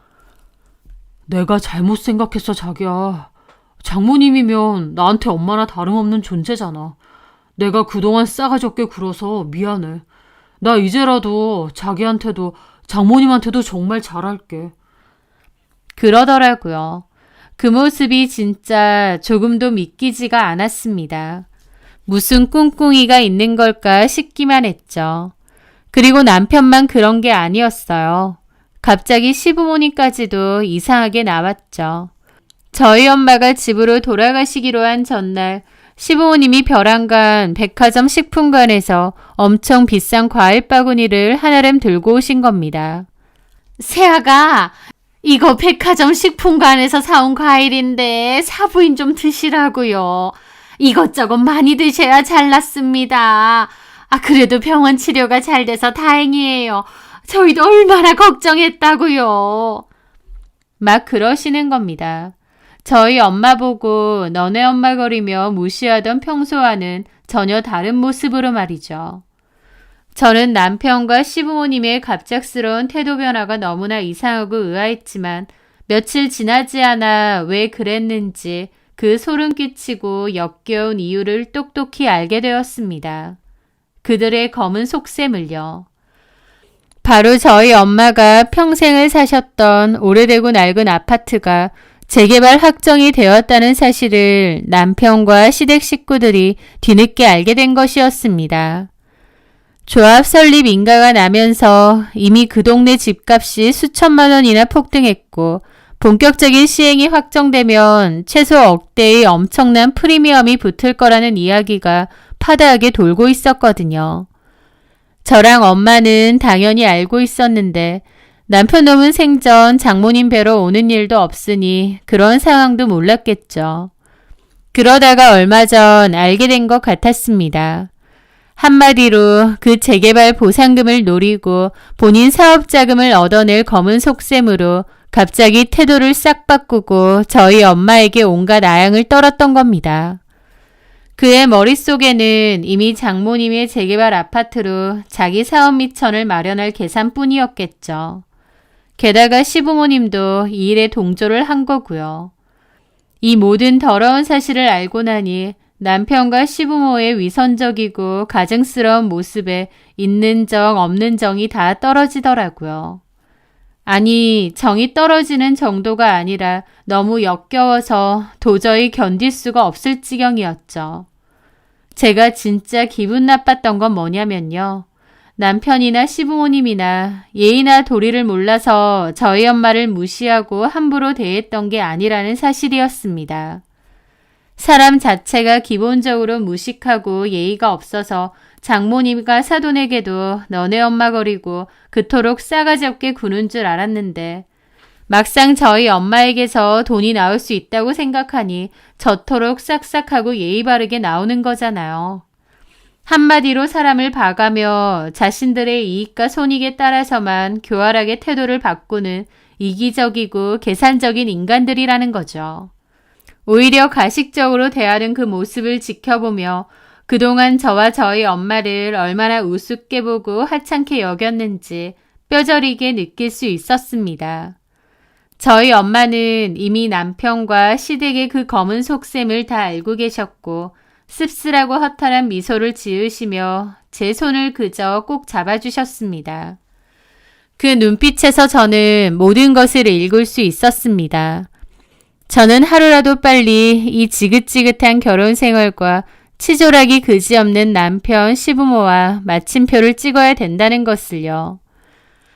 내가 잘못 생각했어, 자기야. 장모님이면 나한테 엄마나 다름없는 존재잖아. 내가 그동안 싸가지 없게 굴어서 미안해. 나 이제라도 자기한테도 장모님한테도 정말 잘할게. 그러더라고요. 그 모습이 진짜 조금도 믿기지가 않았습니다. 무슨 꿍꿍이가 있는 걸까 싶기만 했죠. 그리고 남편만 그런 게 아니었어요. 갑자기 시부모님까지도 이상하게 나왔죠. 저희 엄마가 집으로 돌아가시기로 한 전날 시부모님이 벼랑간 백화점 식품관에서 엄청 비싼 과일 바구니를 한아름 들고 오신 겁니다. 새아가 이거 백화점 식품관에서 사온 과일인데 사부인 좀 드시라고요. 이것저것 많이 드셔야 잘 낫습니다. 그래도 병원 치료가 잘 돼서 다행이에요. 저희도 얼마나 걱정했다고요. 막 그러시는 겁니다. 저희 엄마 보고 너네 엄마 거리며 무시하던 평소와는 전혀 다른 모습으로 말이죠. 저는 남편과 시부모님의 갑작스러운 태도 변화가 너무나 이상하고 의아했지만 며칠 지나지 않아 왜 그랬는지 그 소름 끼치고 역겨운 이유를 똑똑히 알게 되었습니다. 그들의 검은 속셈을요. 바로 저희 엄마가 평생을 사셨던 오래되고 낡은 아파트가 재개발 확정이 되었다는 사실을 남편과 시댁 식구들이 뒤늦게 알게 된 것이었습니다. 조합 설립 인가가 나면서 이미 그 동네 집값이 수천만 원이나 폭등했고 본격적인 시행이 확정되면 최소 억대의 엄청난 프리미엄이 붙을 거라는 이야기가 파다하게 돌고 있었거든요. 저랑 엄마는 당연히 알고 있었는데 남편 놈은 생전 장모님 뵈러 오는 일도 없으니 그런 상황도 몰랐겠죠. 그러다가 얼마 전 알게 된 것 같았습니다. 한마디로 그 재개발 보상금을 노리고 본인 사업 자금을 얻어낼 검은 속셈으로 갑자기 태도를 싹 바꾸고 저희 엄마에게 온갖 아양을 떨었던 겁니다. 그의 머릿속에는 이미 장모님의 재개발 아파트로 자기 사업 미천을 마련할 계산뿐이었겠죠. 게다가 시부모님도 이 일에 동조를 한 거고요. 이 모든 더러운 사실을 알고 나니 남편과 시부모의 위선적이고 가증스러운 모습에 있는 정 없는 정이 다 떨어지더라고요. 아니, 정이 떨어지는 정도가 아니라 너무 역겨워서 도저히 견딜 수가 없을 지경이었죠. 제가 진짜 기분 나빴던 건 뭐냐면요. 남편이나 시부모님이나 예의나 도리를 몰라서 저희 엄마를 무시하고 함부로 대했던 게 아니라는 사실이었습니다. 사람 자체가 기본적으로 무식하고 예의가 없어서 장모님과 사돈에게도 너네 엄마 거리고 그토록 싸가지 없게 구는 줄 알았는데 막상 저희 엄마에게서 돈이 나올 수 있다고 생각하니 저토록 싹싹하고 예의 바르게 나오는 거잖아요. 한마디로 사람을 봐가며 자신들의 이익과 손익에 따라서만 교활하게 태도를 바꾸는 이기적이고 계산적인 인간들이라는 거죠. 오히려 가식적으로 대하는 그 모습을 지켜보며 그동안 저와 저희 엄마를 얼마나 우습게 보고 하찮게 여겼는지 뼈저리게 느낄 수 있었습니다. 저희 엄마는 이미 남편과 시댁의 그 검은 속셈을 다 알고 계셨고 씁쓸하고 허탈한 미소를 지으시며 제 손을 그저 꼭 잡아주셨습니다. 그 눈빛에서 저는 모든 것을 읽을 수 있었습니다. 저는 하루라도 빨리 이 지긋지긋한 결혼 생활과 치졸하기 그지없는 남편, 시부모와 마침표를 찍어야 된다는 것을요.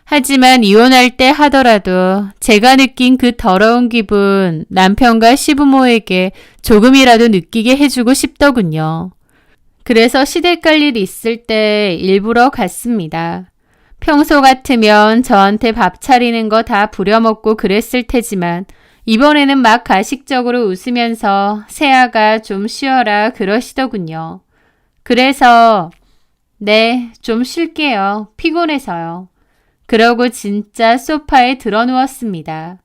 하지만 이혼할 때 하더라도 제가 느낀 그 더러운 기분 남편과 시부모에게 조금이라도 느끼게 해주고 싶더군요. 그래서 시댁 갈 일 있을 때 일부러 갔습니다. 평소 같으면 저한테 밥 차리는 거 다 부려먹고 그랬을 테지만 이번에는 막 가식적으로 웃으면서 새아가 좀 쉬어라 그러시더군요. 그래서 네, 좀 쉴게요. 피곤해서요. 그러고 진짜 소파에 드러누웠습니다.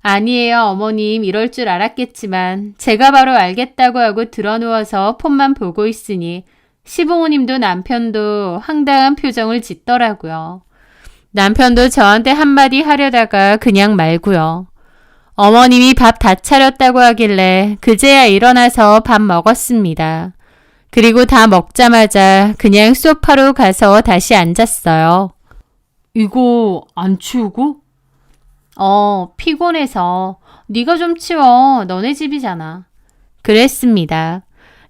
아니에요, 어머님. 이럴 줄 알았겠지만 제가 바로 알겠다고 하고 드러누워서 폰만 보고 있으니 시부모님도 남편도 황당한 표정을 짓더라고요. 남편도 저한테 한마디 하려다가 그냥 말고요. 어머님이 밥 다 차렸다고 하길래 그제야 일어나서 밥 먹었습니다. 그리고 다 먹자마자 그냥 소파로 가서 다시 앉았어요. 이거 안 치우고? 피곤해서. 네가 좀 치워. 너네 집이잖아. 그랬습니다.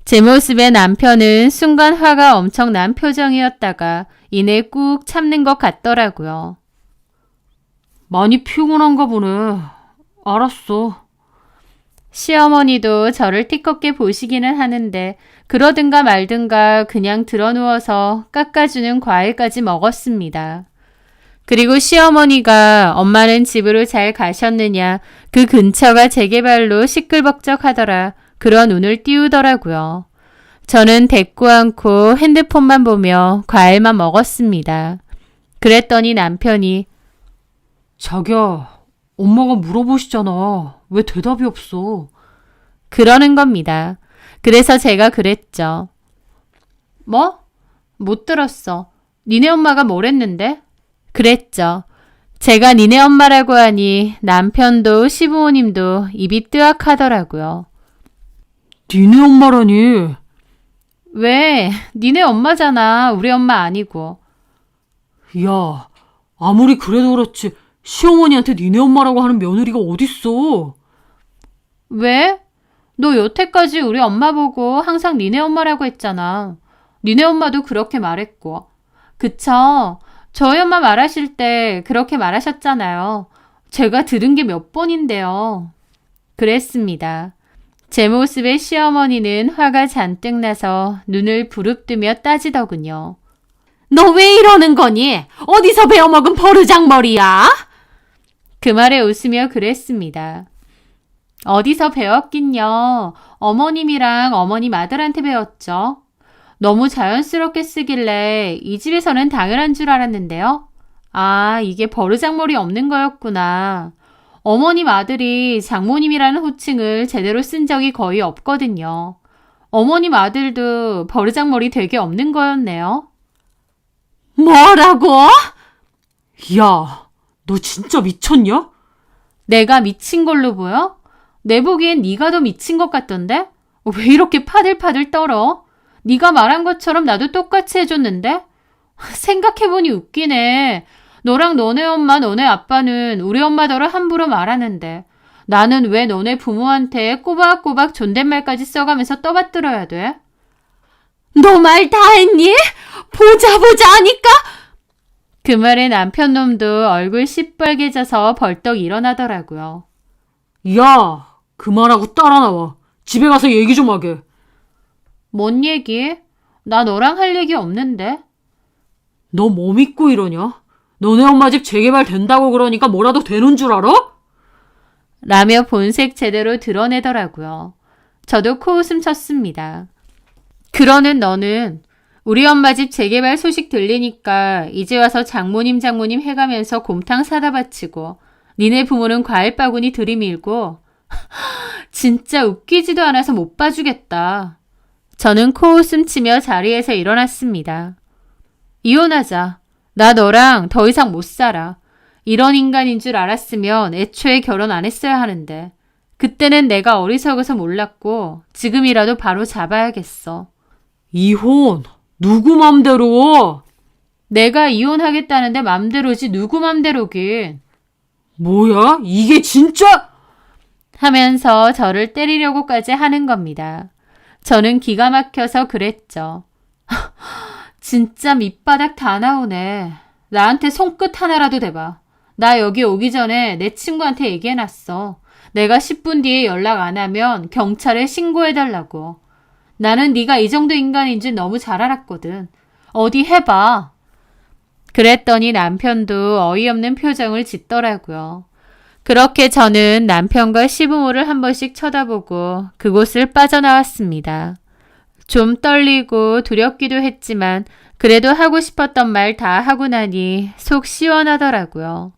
제 모습에 남편은 순간 화가 엄청 난 표정이었다가 이내 꾹 참는 것 같더라고요. 많이 피곤한가 보네. 알았어. 시어머니도 저를 띠껍게 보시기는 하는데 그러든가 말든가 그냥 드러누워서 깎아주는 과일까지 먹었습니다. 그리고 시어머니가 엄마는 집으로 잘 가셨느냐, 그 근처가 재개발로 시끌벅적하더라, 그런 운을 띄우더라고요. 저는 대꾸 않고 핸드폰만 보며 과일만 먹었습니다. 그랬더니 남편이 자기야, 엄마가 물어보시잖아. 왜 대답이 없어? 그러는 겁니다. 그래서 제가 그랬죠. 뭐? 못 들었어. 니네 엄마가 뭐랬는데? 그랬죠. 제가 니네 엄마라고 하니 남편도 시부모님도 입이 뜨악하더라고요. 니네 엄마라니. 왜? 니네 엄마잖아. 우리 엄마 아니고. 야, 아무리 그래도 그렇지 시어머니한테 니네 엄마라고 하는 며느리가 어딨어. 왜? 너 여태까지 우리 엄마 보고 항상 니네 엄마라고 했잖아. 니네 엄마도 그렇게 말했고. 그쵸? 저희 엄마 말하실 때 그렇게 말하셨잖아요. 제가 들은 게 몇 번인데요. 그랬습니다. 제 모습에 시어머니는 화가 잔뜩 나서 눈을 부릅뜨며 따지더군요. 너 왜 이러는 거니? 어디서 배워먹은 버르장머리야? 그 말에 웃으며 그랬습니다. 어디서 배웠긴요. 어머님이랑 어머님 아들한테 배웠죠. 너무 자연스럽게 쓰길래 이 집에서는 당연한 줄 알았는데요. 아, 이게 버르장머리 없는 거였구나. 어머님 아들이 장모님이라는 호칭을 제대로 쓴 적이 거의 없거든요. 어머님 아들도 버르장머리 되게 없는 거였네요. 뭐라고? 야, 너 진짜 미쳤냐? 내가 미친 걸로 보여? 내 보기엔 네가 더 미친 것 같던데? 왜 이렇게 파들파들 떨어? 네가 말한 것처럼 나도 똑같이 해줬는데? 생각해보니 웃기네. 너랑 너네 엄마, 너네 아빠는 우리 엄마더러 함부로 말하는데 나는 왜 너네 부모한테 꼬박꼬박 존댓말까지 써가면서 떠받들어야 돼? 너 말 다 했니? 보자 하니까? 그 말에 남편 놈도 얼굴 시뻘개져서 벌떡 일어나더라고요. 야, 그만하고 따라 나와. 집에 가서 얘기 좀 하게. 뭔 얘기? 나 너랑 할 얘기 없는데? 너 뭐 믿고 이러냐? 너네 엄마 집 재개발 된다고 그러니까 뭐라도 되는 줄 알아? 라며 본색 제대로 드러내더라고요. 저도 코웃음 쳤습니다. 그러는 너는 우리 엄마 집 재개발 소식 들리니까 이제 와서 장모님 해가면서 곰탕 사다 바치고 니네 부모는 과일 바구니 들이밀고 진짜 웃기지도 않아서 못 봐주겠다. 저는 코웃음 치며 자리에서 일어났습니다. 이혼하자. 나 너랑 더 이상 못 살아. 이런 인간인 줄 알았으면 애초에 결혼 안 했어야 하는데 그때는 내가 어리석어서 몰랐고 지금이라도 바로 잡아야겠어. 이혼? 누구 맘대로? 내가 이혼하겠다는데 맘대로지 누구 맘대로긴. 뭐야? 이게 진짜? 하면서 저를 때리려고까지 하는 겁니다. 저는 기가 막혀서 그랬죠. 진짜 밑바닥 다 나오네. 나한테 손끝 하나라도 대봐. 나 여기 오기 전에 내 친구한테 얘기해놨어. 내가 10분 뒤에 연락 안 하면 경찰에 신고해달라고. 나는 네가 이 정도 인간인 줄 너무 잘 알았거든. 어디 해봐. 그랬더니 남편도 어이없는 표정을 짓더라고요. 그렇게 저는 남편과 시부모를 한 번씩 쳐다보고 그곳을 빠져나왔습니다. 좀 떨리고 두렵기도 했지만 그래도 하고 싶었던 말 다 하고 나니 속 시원하더라고요.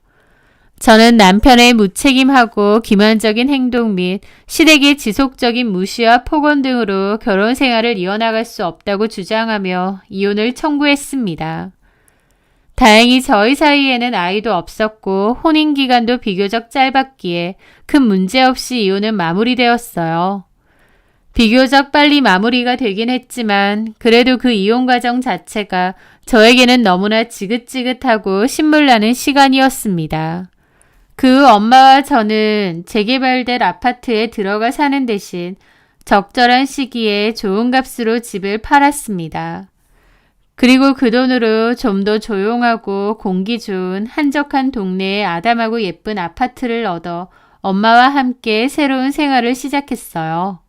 저는 남편의 무책임하고 기만적인 행동 및 시댁의 지속적인 무시와 폭언 등으로 결혼 생활을 이어나갈 수 없다고 주장하며 이혼을 청구했습니다. 다행히 저희 사이에는 아이도 없었고 혼인 기간도 비교적 짧았기에 큰 문제 없이 이혼은 마무리되었어요. 비교적 빨리 마무리가 되긴 했지만 그래도 그 이혼 과정 자체가 저에게는 너무나 지긋지긋하고 신물나는 시간이었습니다. 그 엄마와 저는 재개발될 아파트에 들어가 사는 대신 적절한 시기에 좋은 값으로 집을 팔았습니다. 그리고 그 돈으로 좀 더 조용하고 공기 좋은 한적한 동네에 아담하고 예쁜 아파트를 얻어 엄마와 함께 새로운 생활을 시작했어요.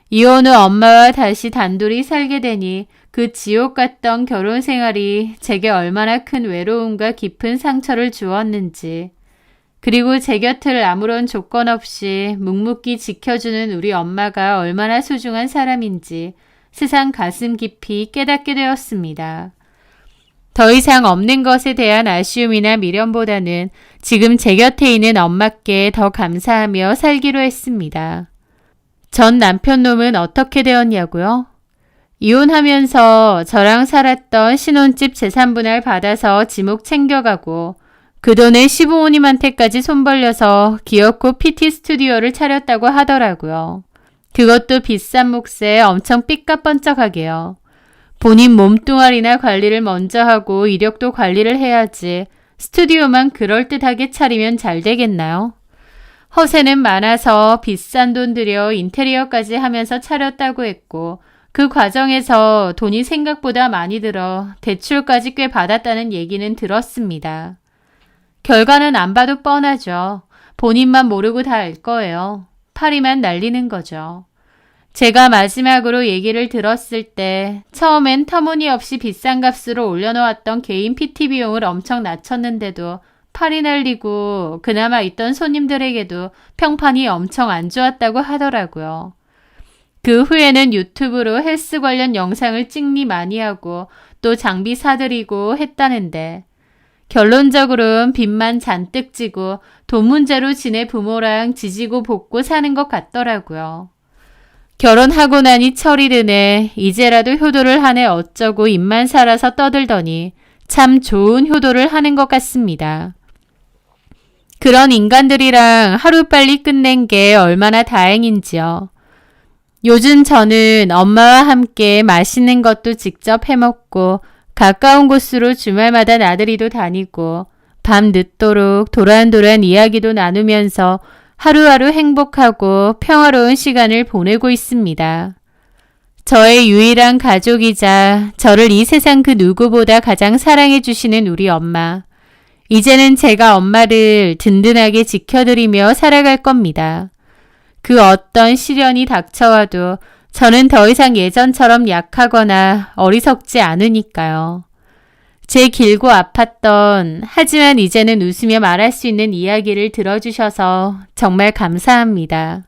이혼 후 엄마와 다시 단둘이 살게 되니 그 지옥 같던 결혼 생활이 제게 얼마나 큰 외로움과 깊은 상처를 주었는지, 그리고 제 곁을 아무런 조건 없이 묵묵히 지켜주는 우리 엄마가 얼마나 소중한 사람인지 세상 가슴 깊이 깨닫게 되었습니다. 더 이상 없는 것에 대한 아쉬움이나 미련보다는 지금 제 곁에 있는 엄마께 더 감사하며 살기로 했습니다. 전 남편 놈은 어떻게 되었냐고요? 이혼하면서 저랑 살았던 신혼집 재산분할 받아서 지목 챙겨가고 그 돈을 시부모님한테까지 손 벌려서 귀엽고 PT 스튜디오를 차렸다고 하더라고요. 그것도 비싼 몫에 엄청 삐까뻔쩍하게요. 본인 몸뚱아리나 관리를 먼저 하고 이력도 관리를 해야지 스튜디오만 그럴듯하게 차리면 잘 되겠나요? 허세는 많아서 비싼 돈 들여 인테리어까지 하면서 차렸다고 했고 그 과정에서 돈이 생각보다 많이 들어 대출까지 꽤 받았다는 얘기는 들었습니다. 결과는 안 봐도 뻔하죠. 본인만 모르고 다 알 거예요. 파리만 날리는 거죠. 제가 마지막으로 얘기를 들었을 때 처음엔 터무니없이 비싼 값으로 올려놓았던 개인 PT 비용을 엄청 낮췄는데도 팔이 날리고 그나마 있던 손님들에게도 평판이 엄청 안 좋았다고 하더라고요. 그 후에는 유튜브로 헬스 관련 영상을 찍니 많이 하고 또 장비 사들이고 했다는데 결론적으로는 빚만 잔뜩 지고 돈 문제로 지네 부모랑 지지고 볶고 사는 것 같더라고요. 결혼하고 나니 철이 드네 이제라도 효도를 하네 어쩌고 입만 살아서 떠들더니 참 좋은 효도를 하는 것 같습니다. 그런 인간들이랑 하루빨리 끝낸 게 얼마나 다행인지요. 요즘 저는 엄마와 함께 맛있는 것도 직접 해먹고 가까운 곳으로 주말마다 나들이도 다니고 밤 늦도록 도란도란 이야기도 나누면서 하루하루 행복하고 평화로운 시간을 보내고 있습니다. 저의 유일한 가족이자 저를 이 세상 그 누구보다 가장 사랑해 주시는 우리 엄마. 이제는 제가 엄마를 든든하게 지켜드리며 살아갈 겁니다. 그 어떤 시련이 닥쳐와도 저는 더 이상 예전처럼 약하거나 어리석지 않으니까요. 제 길고 아팠던 하지만 이제는 웃으며 말할 수 있는 이야기를 들어주셔서 정말 감사합니다.